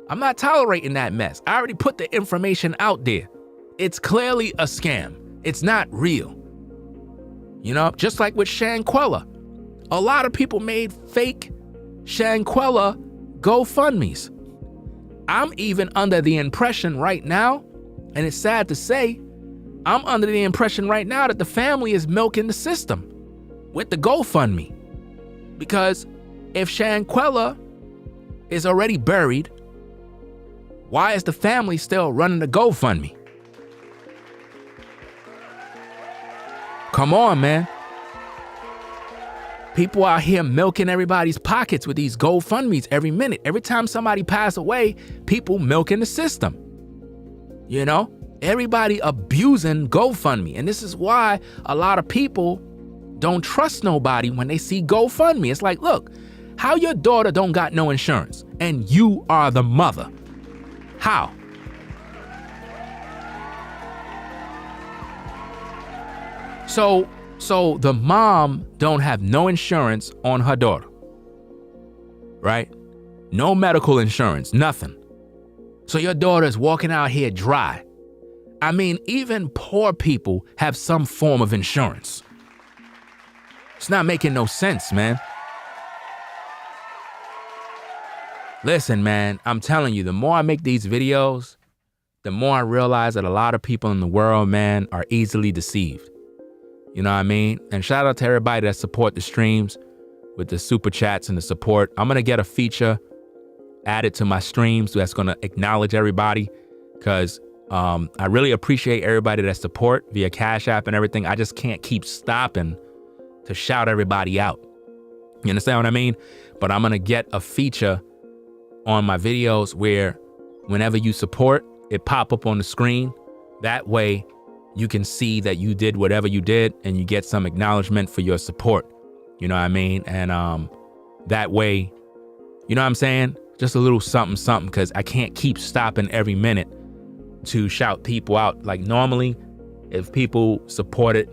I'm not tolerating that mess. I already put the information out there. It's clearly a scam. It's not real. You know, just like with Shanquella. A lot of people made fake Shanquella GoFundMes. I'm even under the impression right now, and it's sad to say, I'm under the impression right now that the family is milking the system with the GoFundMe. Because if Shanquella is already buried, why is the family still running the GoFundMe? Come on, man. People out here milking everybody's pockets with these GoFundMes every minute. Every time somebody passes away, people milking the system. You know, everybody abusing GoFundMe. And this is why a lot of people don't trust nobody when they see GoFundMe. It's like, look, how your daughter don't got no insurance and you are the mother? How? So the mom don't have no insurance on her daughter, right? No medical insurance, nothing. So your daughter is walking out here dry. I mean, even poor people have some form of insurance. It's not making no sense, man. Listen, man, I'm telling you, the more I make these videos, the more I realize that a lot of people in the world, man, are easily deceived. You know what I mean? And shout out to everybody that support the streams with the super chats and the support. I'm going to get a feature added to my streams that's going to acknowledge everybody because I really appreciate everybody that support via Cash App and everything. I just can't keep stopping to shout everybody out. You understand what I mean? But I'm going to get a feature on my videos where whenever you support, it pop up on the screen. That way you can see that you did whatever you did and you get some acknowledgement for your support. You know what I mean? And that way, you know what I'm saying? Just a little something, something, because I can't keep stopping every minute to shout people out. Like normally, if people supported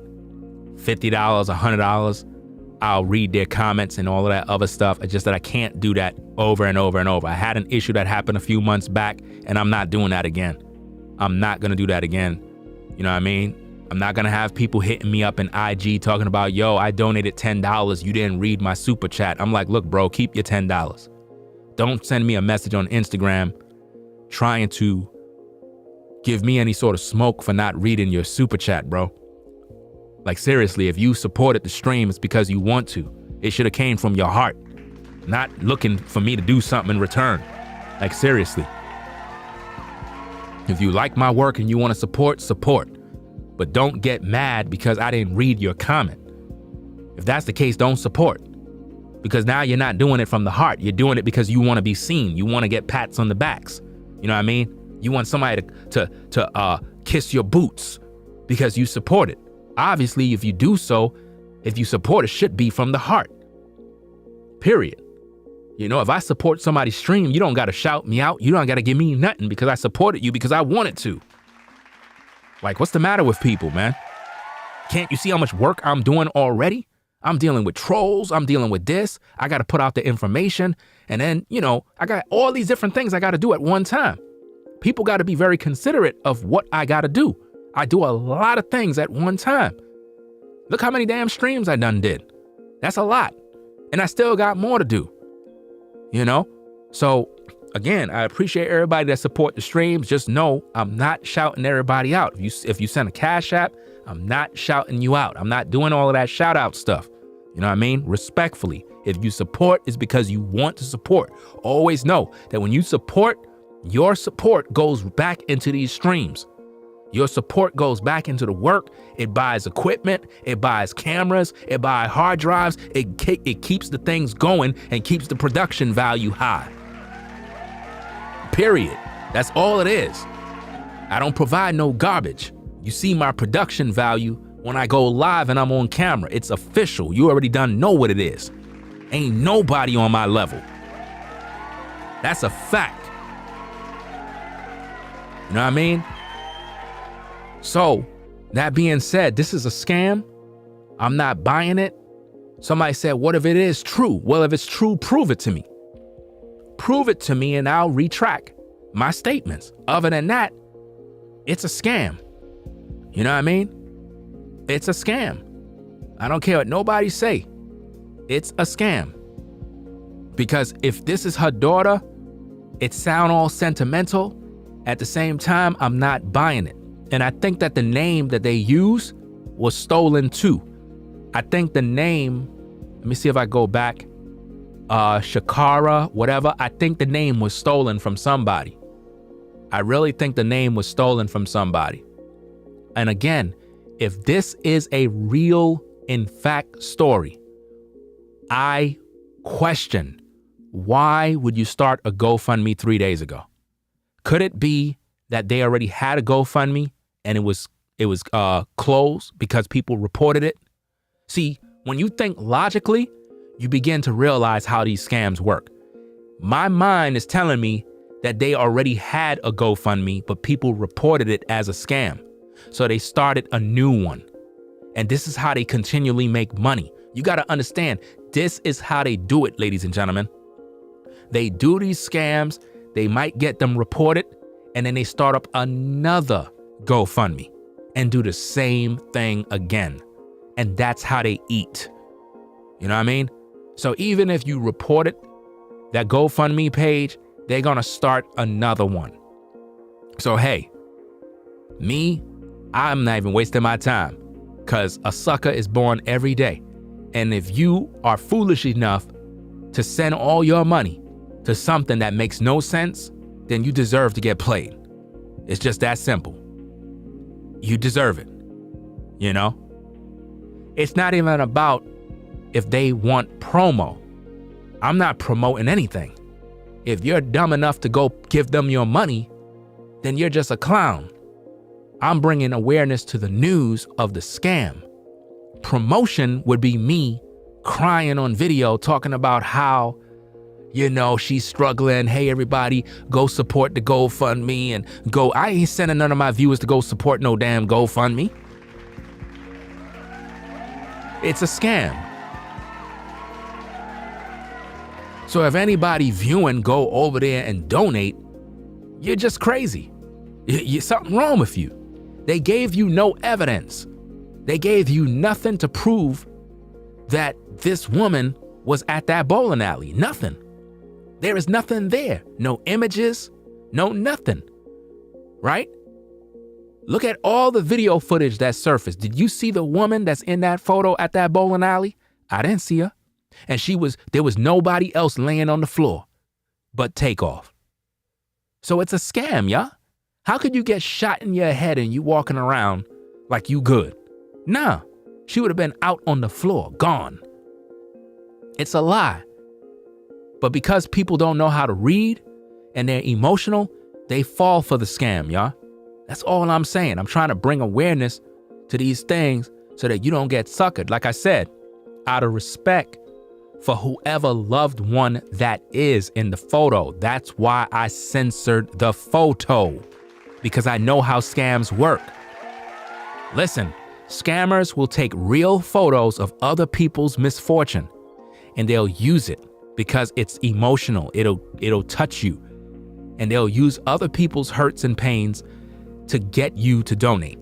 $50, $100, I'll read their comments and all of that other stuff. It's just that I can't do that over and over and over. I had an issue that happened a few months back, and I'm not doing that again. I'm not going to do that again. You know what I mean? I'm not going to have people hitting me up in IG talking about, yo, I donated $10. You didn't read my super chat. I'm like, look, bro, keep your $10. Don't send me a message on Instagram trying to give me any sort of smoke for not reading your super chat, bro. Like, seriously, if you supported the stream, it's because you want to. It should have came from your heart, not looking for me to do something in return. Like, seriously. If you like my work and you want to support. But don't get mad because I didn't read your comment. If that's the case, don't support. Because now you're not doing it from the heart. You're doing it because you want to be seen. You want to get pats on the backs. You know what I mean? You want somebody to kiss your boots because you support it. Obviously, if you do so, if you support, it should be from the heart. Period. You know, if I support somebody's stream, you don't got to shout me out. You don't got to give me nothing because I supported you because I wanted to. Like, what's the matter with people, man? Can't you see how much work I'm doing already? I'm dealing with trolls. I'm dealing with this. I got to put out the information. And then, you know, I got all these different things I got to do at one time. People got to be very considerate of what I got to do. I do a lot of things at one time. Look how many damn streams I done did. That's a lot. And I still got more to do. You know? So, again, I appreciate everybody that support the streams. Just know I'm not shouting everybody out. If you send a Cash App, I'm not shouting you out. I'm not doing all of that shout out stuff. You know what I mean? Respectfully. If you support, it's because you want to support. Always know that when you support, your support goes back into these streams. Your support goes back into the work. It buys equipment. It buys cameras. It buys hard drives. It keeps the things going and keeps the production value high. Period. That's all it is. I don't provide no garbage. You see my production value when I go live and I'm on camera. It's official. You already done know what it is. Ain't nobody on my level. That's a fact. You know what I mean? So, that being said, this is a scam. I'm not buying it. Somebody said, what if it is true? Well, if it's true, prove it to me. Prove it to me and I'll retract my statements. Other than that, it's a scam. You know what I mean? It's a scam. I don't care what nobody say. It's a scam. Because if this is her daughter, it sound all sentimental. At the same time, I'm not buying it. And I think that the name that they use was stolen too. I think the name, let me see if I go back, Shakara, whatever. I think the name was stolen from somebody. I really think the name was stolen from somebody. And again, if this is a real, in fact, story, I question, why would you start a GoFundMe 3 days ago? Could it be that they already had a GoFundMe and it was closed because people reported it? See, when you think logically, you begin to realize how these scams work. My mind is telling me that they already had a GoFundMe, but people reported it as a scam. So they started a new one. And this is how they continually make money. You got to understand, this is how they do it, ladies and gentlemen. They do these scams, they might get them reported, and then they start up another GoFundMe and do the same thing again. And that's how they eat. You know what I mean? So even if you report it, that GoFundMe page, they're gonna start another one. So hey, me, I'm not even wasting my time because a sucker is born every day. And if you are foolish enough to send all your money to something that makes no sense, then you deserve to get played. It's just that simple. You deserve it, you know? It's not even about if they want promo. I'm not promoting anything. If you're dumb enough to go give them your money, then you're just a clown. I'm bringing awareness to the news of the scam. Promotion would be me crying on video talking about how, you know, she's struggling. Hey, everybody, go support the GoFundMe and go. I ain't sending none of my viewers to go support no damn GoFundMe. It's a scam. So if anybody viewing go over there and donate, you're just crazy. Something wrong with you. They gave you no evidence. They gave you nothing to prove that this woman was at that bowling alley. Nothing. There is nothing there. No images, no nothing. Right? Look at all the video footage that surfaced. Did you see the woman that's in that photo at that bowling alley? I didn't see her. And there was nobody else laying on the floor but Takeoff. So it's a scam, y'all. How could you get shot in your head and you walking around like you good? Nah, she would have been out on the floor, gone. It's a lie. But because people don't know how to read and they're emotional, they fall for the scam, y'all. That's all I'm saying. I'm trying to bring awareness to these things so that you don't get suckered. Like I said, out of respect for whoever loved one that is in the photo. That's why I censored the photo, because I know how scams work. Listen, scammers will take real photos of other people's misfortune and they'll use it because it's emotional. It'll touch you, and they'll use other people's hurts and pains to get you to donate.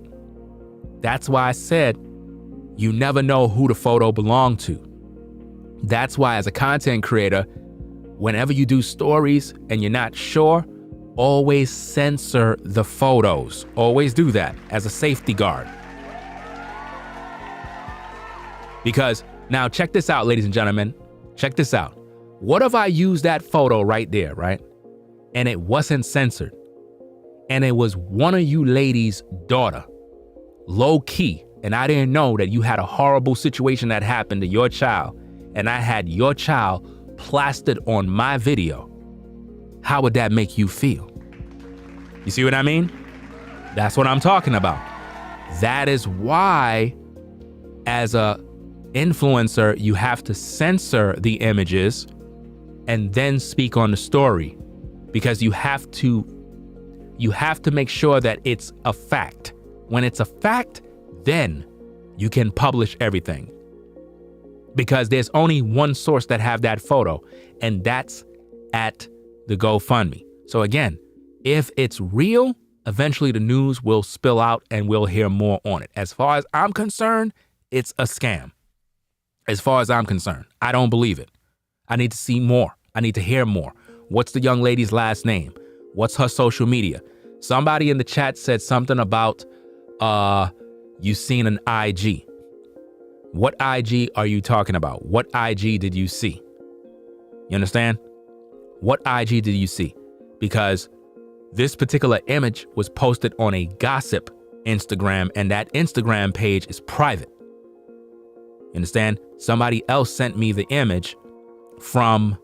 That's why I said you never know who the photo belonged to. That's why as a content creator, whenever you do stories and you're not sure, always censor the photos. Always do that as a safety guard. Because now check this out, ladies and gentlemen. Check this out. What if I use that photo right there, right? And it wasn't censored. And it was one of you ladies' daughter, low key. And I didn't know that you had a horrible situation that happened to your child. And I had your child plastered on my video. How would that make you feel? You see what I mean? That's what I'm talking about. That is why, as a influencer, you have to censor the images and then speak on the story, because you have to make sure that it's a fact. When it's a fact, then you can publish everything. Because there's only one source that have that photo, and that's at the GoFundMe. So again, if it's real, eventually the news will spill out and we'll hear more on it. As far as I'm concerned, it's a scam. As far as I'm concerned, I don't believe it. I need to see more. I need to hear more. What's the young lady's last name? What's her social media? Somebody in the chat said something about, you seen an IG. What IG are you talking about? What IG did you see? You understand? What IG did you see? Because this particular image was posted on a gossip Instagram, and that Instagram page is private. You understand? Somebody else sent me the image from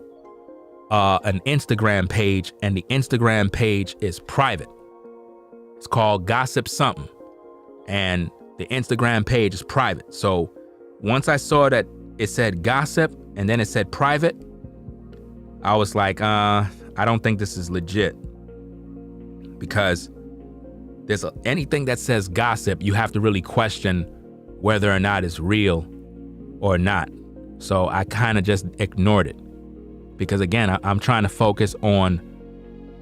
an Instagram page, and the Instagram page is private. It's called Gossip Something, and the Instagram page is private. So once I saw that it said gossip and then it said private, I was like, I don't think this is legit, because there's anything that says gossip, you have to really question whether or not it's real or not. So I kind of just ignored it, because again, I'm trying to focus on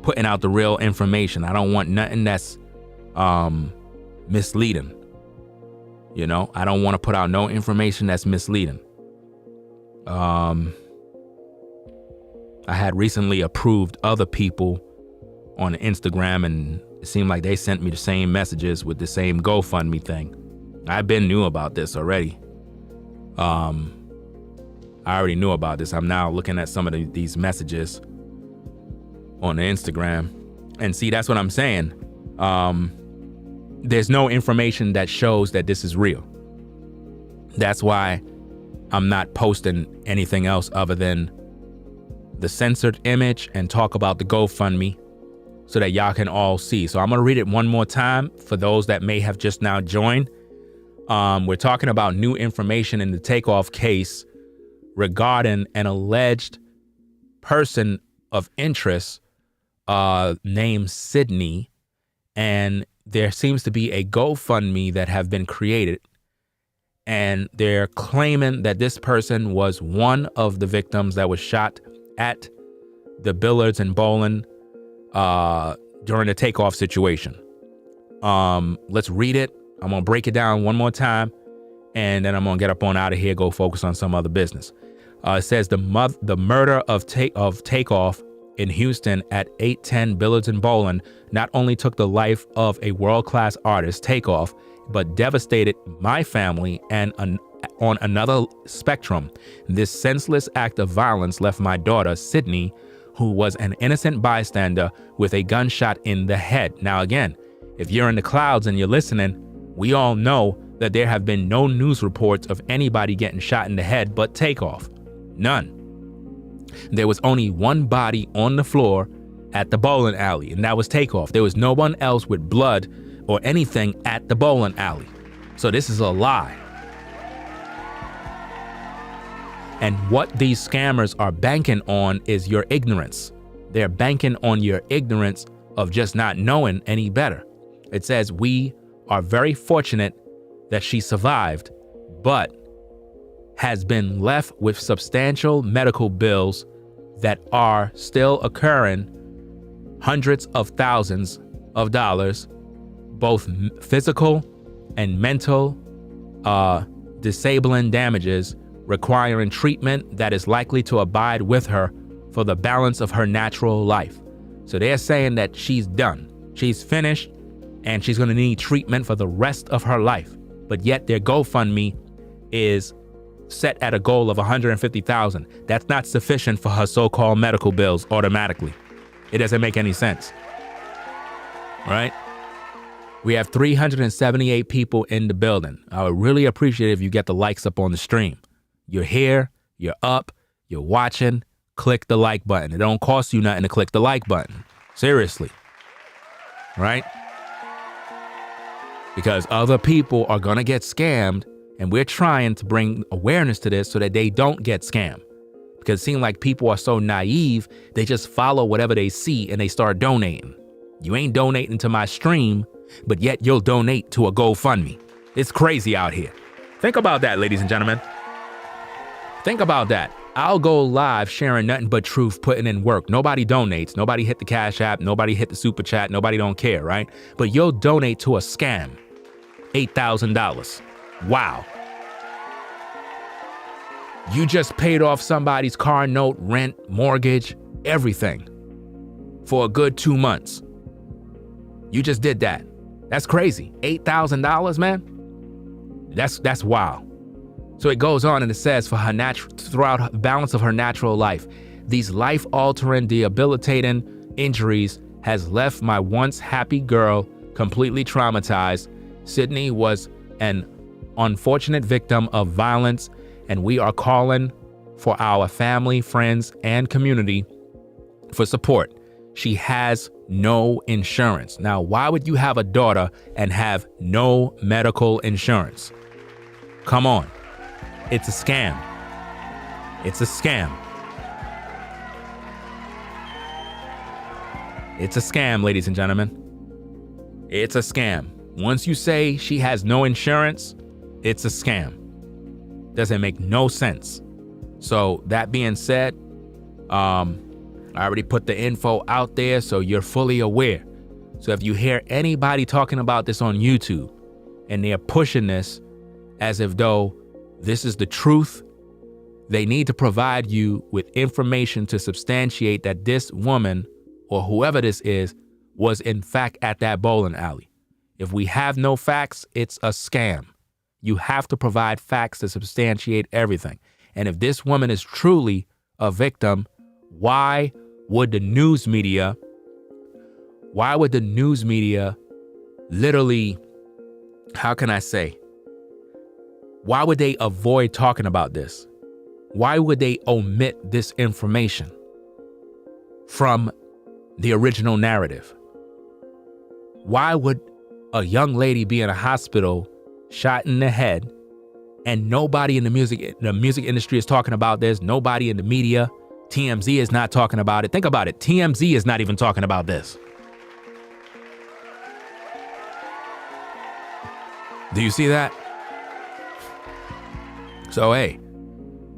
putting out the real information. I don't want nothing that's misleading. You know, I don't want to put out no information that's misleading. I had recently approved other people on Instagram, and it seemed like they sent me the same messages with the same GoFundMe thing. I've been knew about this already. I already knew about this. I'm now looking at some of these messages on the Instagram, and see, that's what I'm saying. There's no information that shows that this is real. That's why I'm not posting anything else other than the censored image and talk about the GoFundMe so that y'all can all see. So I'm going to read it one more time for those that may have just now joined. We're talking about new information in the Takeoff case regarding an alleged person of interest named Sydney, and there seems to be a GoFundMe that have been created, and they're claiming that this person was one of the victims that was shot at the Billards and Bowling during the Takeoff situation. Let's read it. I'm going to break it down one more time, and then I'm going to get up on out of here, go focus on some other business. It says the murder of Takeoff in Houston at 810 Billards and Bowling not only took the life of a world-class artist, Takeoff, but devastated my family. And on another spectrum, this senseless act of violence left my daughter, Sydney, who was an innocent bystander, with a gunshot in the head. Now, again, if you're in the clouds and you're listening, we all know that there have been no news reports of anybody getting shot in the head but Takeoff. None. There was only one body on the floor at the bowling alley, and that was Takeoff. There was no one else with blood or anything at the bowling alley. So this is a lie. And what these scammers are banking on is your ignorance. They're banking on your ignorance of just not knowing any better. It says, we are very fortunate that she survived, but has been left with substantial medical bills that are still occurring, hundreds of thousands of dollars, both physical and mental disabling damages, requiring treatment that is likely to abide with her for the balance of her natural life. So they're saying that she's done, she's finished, and she's going to need treatment for the rest of her life. But yet their GoFundMe is set at a goal of $150,000. That's not sufficient for her so-called medical bills automatically. It doesn't make any sense, right? We have 378 people in the building. I would really appreciate it if you get the likes up on the stream. You're here, you're up, you're watching, click the like button. It don't cost you nothing to click the like button. Seriously, right? Because other people are gonna get scammed, and we're trying to bring awareness to this so that they don't get scammed. Because it seems like people are so naive, they just follow whatever they see and they start donating. You ain't donating to my stream, but yet you'll donate to a GoFundMe. It's crazy out here. Think about that, ladies and gentlemen. Think about that. I'll go live sharing nothing but truth, putting in work. Nobody donates. Nobody hit the Cash App. Nobody hit the Super Chat. Nobody don't care, right? But you'll donate to a scam. $8,000. Wow. You just paid off somebody's car note, rent, mortgage, everything for a good 2 months. You just did that. That's crazy. $8,000, man. That's wild. So it goes on and it says, for her throughout the balance of her natural life, these life-altering, debilitating injuries has left my once happy girl completely traumatized. Sydney was an unfortunate victim of violence, and we are calling for our family, friends, and community for support. She has no insurance. Now, why would you have a daughter and have no medical insurance? Come on. It's a scam. It's a scam. It's a scam, ladies and gentlemen. It's a scam. Once you say she has no insurance, it's a scam. Doesn't make no sense. So that being said, I already put the info out there so you're fully aware. So if you hear anybody talking about this on YouTube and they're pushing this as if though this is the truth, they need to provide you with information to substantiate that this woman or whoever this is was in fact at that bowling alley. If we have no facts, it's a scam. You have to provide facts to substantiate everything. And if this woman is truly a victim, why would the news media literally, how can I say, why would they avoid talking about this? Why would they omit this information from the original narrative? Why would a young lady be in a hospital shot in the head and nobody in the music industry is talking about this? Nobody in the media, TMZ is not talking about it. Think about it. TMZ is not even talking about this. Do you see that? So, hey,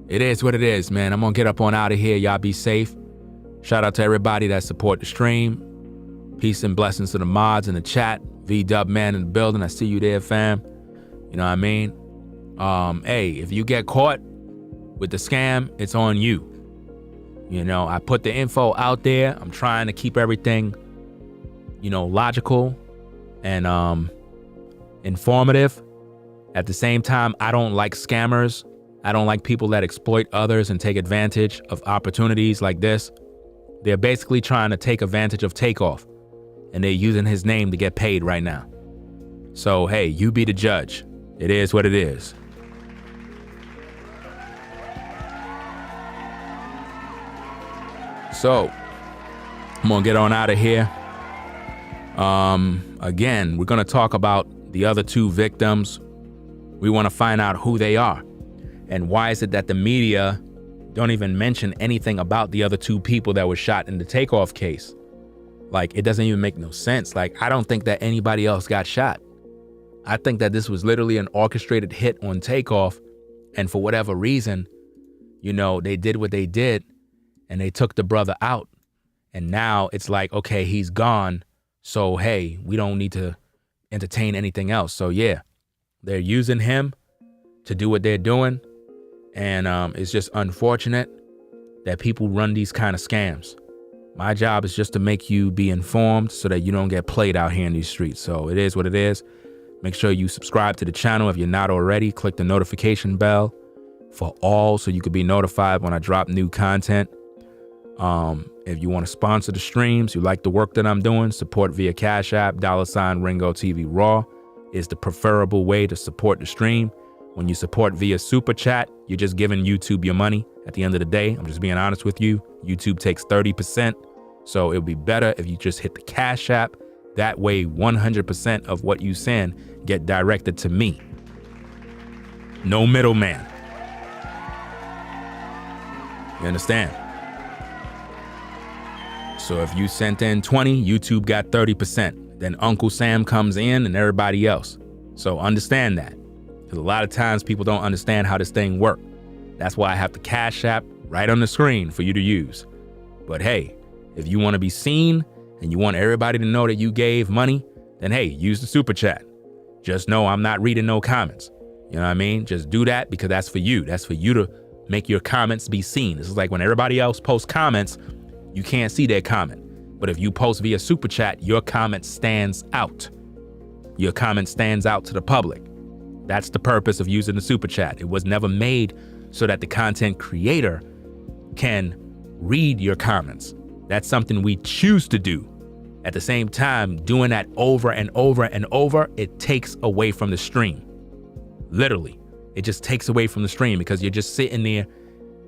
It is what it is, man. I'm gonna get up on out of here. Y'all be safe. Shout out to everybody that support the stream. Peace and blessings to the mods in the chat. V-Dub man in the building. I see you there, fam. You know what I mean? Hey, if you get caught with the scam, it's on you. You know, I put the info out there. I'm trying to keep everything, you know, logical and informative. At the same time, I don't like scammers. I don't like people that exploit others and take advantage of opportunities like this. They're basically trying to take advantage of TAKEOFF, and they're using his name to get paid right now. So, hey, you be the judge. It is what it is. So, I'm gonna get on out of here. Again, we're gonna talk about the other two victims. We want to find out who they are. And why is it that the media don't even mention anything about the other two people that were shot in the TAKEOFF case? Like, it doesn't even make no sense. Like, I don't think that anybody else got shot. I think that this was literally an orchestrated hit on TAKEOFF. And for whatever reason, you know, they did what they did and they took the brother out. And now it's like, okay, he's gone. So, hey, we don't need to entertain anything else. So, yeah, they're using him to do what they're doing. And it's just unfortunate that people run these kind of scams. My job is just to make you be informed so that you don't get played out here in these streets. So it is what it is. Make sure you subscribe to the channel if you're not already. Click the notification bell for all so you can be notified when I drop new content. If you want to sponsor the streams, you like the work that I'm doing, support via Cash App, $ Ringo TV Raw is the preferable way to support the stream. When you support via Super Chat, you're just giving YouTube your money. At the end of the day, I'm just being honest with you. YouTube takes 30%. So it would be better if you just hit the Cash App. That way, 100% of what you send get directed to me. No middleman. You understand? So if you sent in 20, YouTube got 30%. Then Uncle Sam comes in and everybody else. So understand that. Because a lot of times people don't understand how this thing works. That's why I have the Cash App right on the screen for you to use. But hey, if you want to be seen and you want everybody to know that you gave money, then hey, use the Super Chat. Just know I'm not reading no comments. You know what I mean? Just do that because that's for you. That's for you to make your comments be seen. This is like when everybody else posts comments, you can't see their comment. But if you post via Super Chat, your comment stands out. Your comment stands out to the public. That's the purpose of using the Super Chat. It was never made so that the content creator can read your comments. That's something we choose to do. At the same time, doing that over and over and over, it takes away from the stream. Literally, it just takes away from the stream because you're just sitting there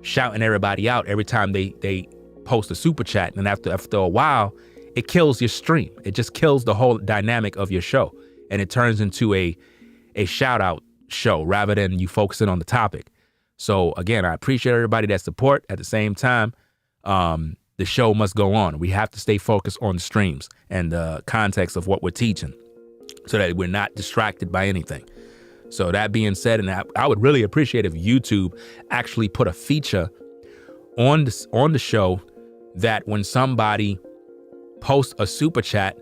shouting everybody out every time they post a Super Chat. And after a while, it kills your stream. It just kills the whole dynamic of your show. And it turns into a shout out show rather than you focusing on the topic. So again, I appreciate everybody that support. At the same time, the show must go on. We have to stay focused on the streams and the context of what we're teaching so that we're not distracted by anything. So that being said, and I would really appreciate if YouTube actually put a feature on the show that when somebody posts a Super Chat,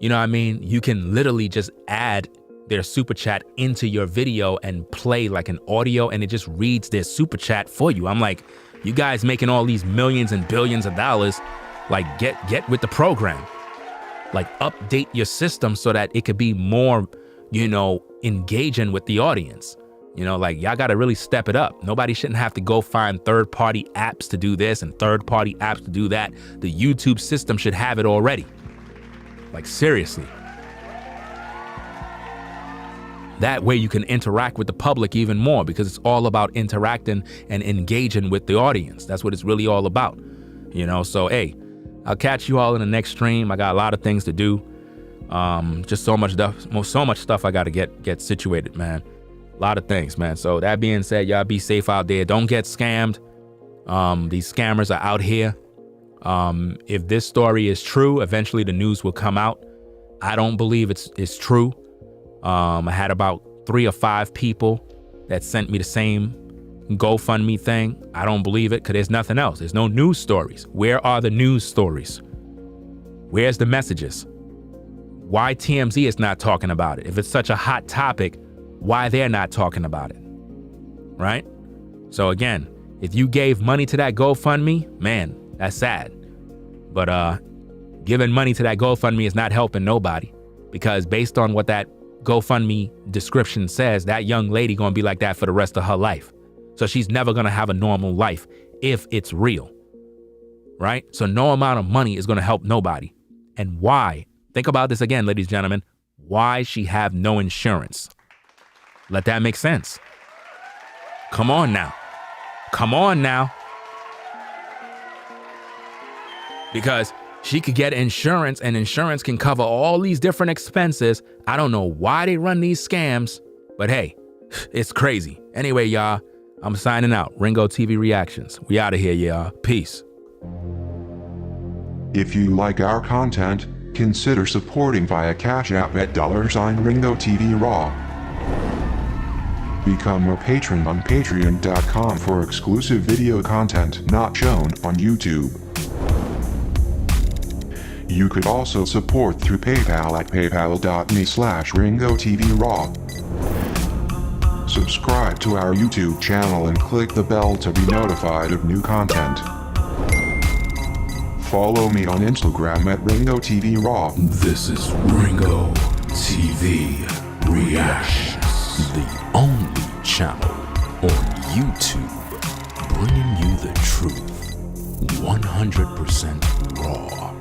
you know what I mean, you can literally just add their Super Chat into your video and play like an audio, and it just reads their Super Chat for you. I'm like, you guys making all these millions and billions of dollars, like get with the program. Like update your system so that it could be more, you know, engaging with the audience. You know, like y'all got to really step it up. Nobody shouldn't have to go find third-party apps to do this and third-party apps to do that. The YouTube system should have it already. Like seriously. That way you can interact with the public even more because it's all about interacting and engaging with the audience. That's what it's really all about. You know, so hey, I'll catch you all in the next stream. I got a lot of things to do. Just so much stuff I got to get situated, man. A lot of things, man. So that being said, y'all be safe out there. Don't get scammed. These scammers are out here. If this story is true, eventually the news will come out. I don't believe it's true. I had about 3 or 5 people that sent me the same GoFundMe thing, I don't believe it because there's nothing else. There's no news stories. Where are the news stories? Where's the messages? Why TMZ is not talking about it? If it's such a hot topic, why they're not talking about it? Right? So again, if you gave money to that GoFundMe, man, that's sad. But giving money to that GoFundMe is not helping nobody, because based on what that GoFundMe description says, that young lady gonna be like that for the rest of her life. So she's never gonna have a normal life if it's real, right? So no amount of money is gonna help nobody. And why? Think about this again, ladies and gentlemen. Why she have no insurance? Let that make sense. Come on now. Come on now. Because she could get insurance, and insurance can cover all these different expenses. I don't know why they run these scams, but hey, it's crazy. Anyway, y'all, I'm signing out. Ringo TV Reactions. We out of here, y'all. Peace. If you like our content, consider supporting via Cash App at $Ringo TV Raw. Become a patron on patreon.com for exclusive video content not shown on YouTube. You could also support through PayPal at paypal.me/Ringo TV Raw. Subscribe to our YouTube channel and click the bell to be notified of new content. Follow me on Instagram at Ringo TV Raw. This is Ringo TV Reactions, the only channel on YouTube bringing you the truth 100% raw.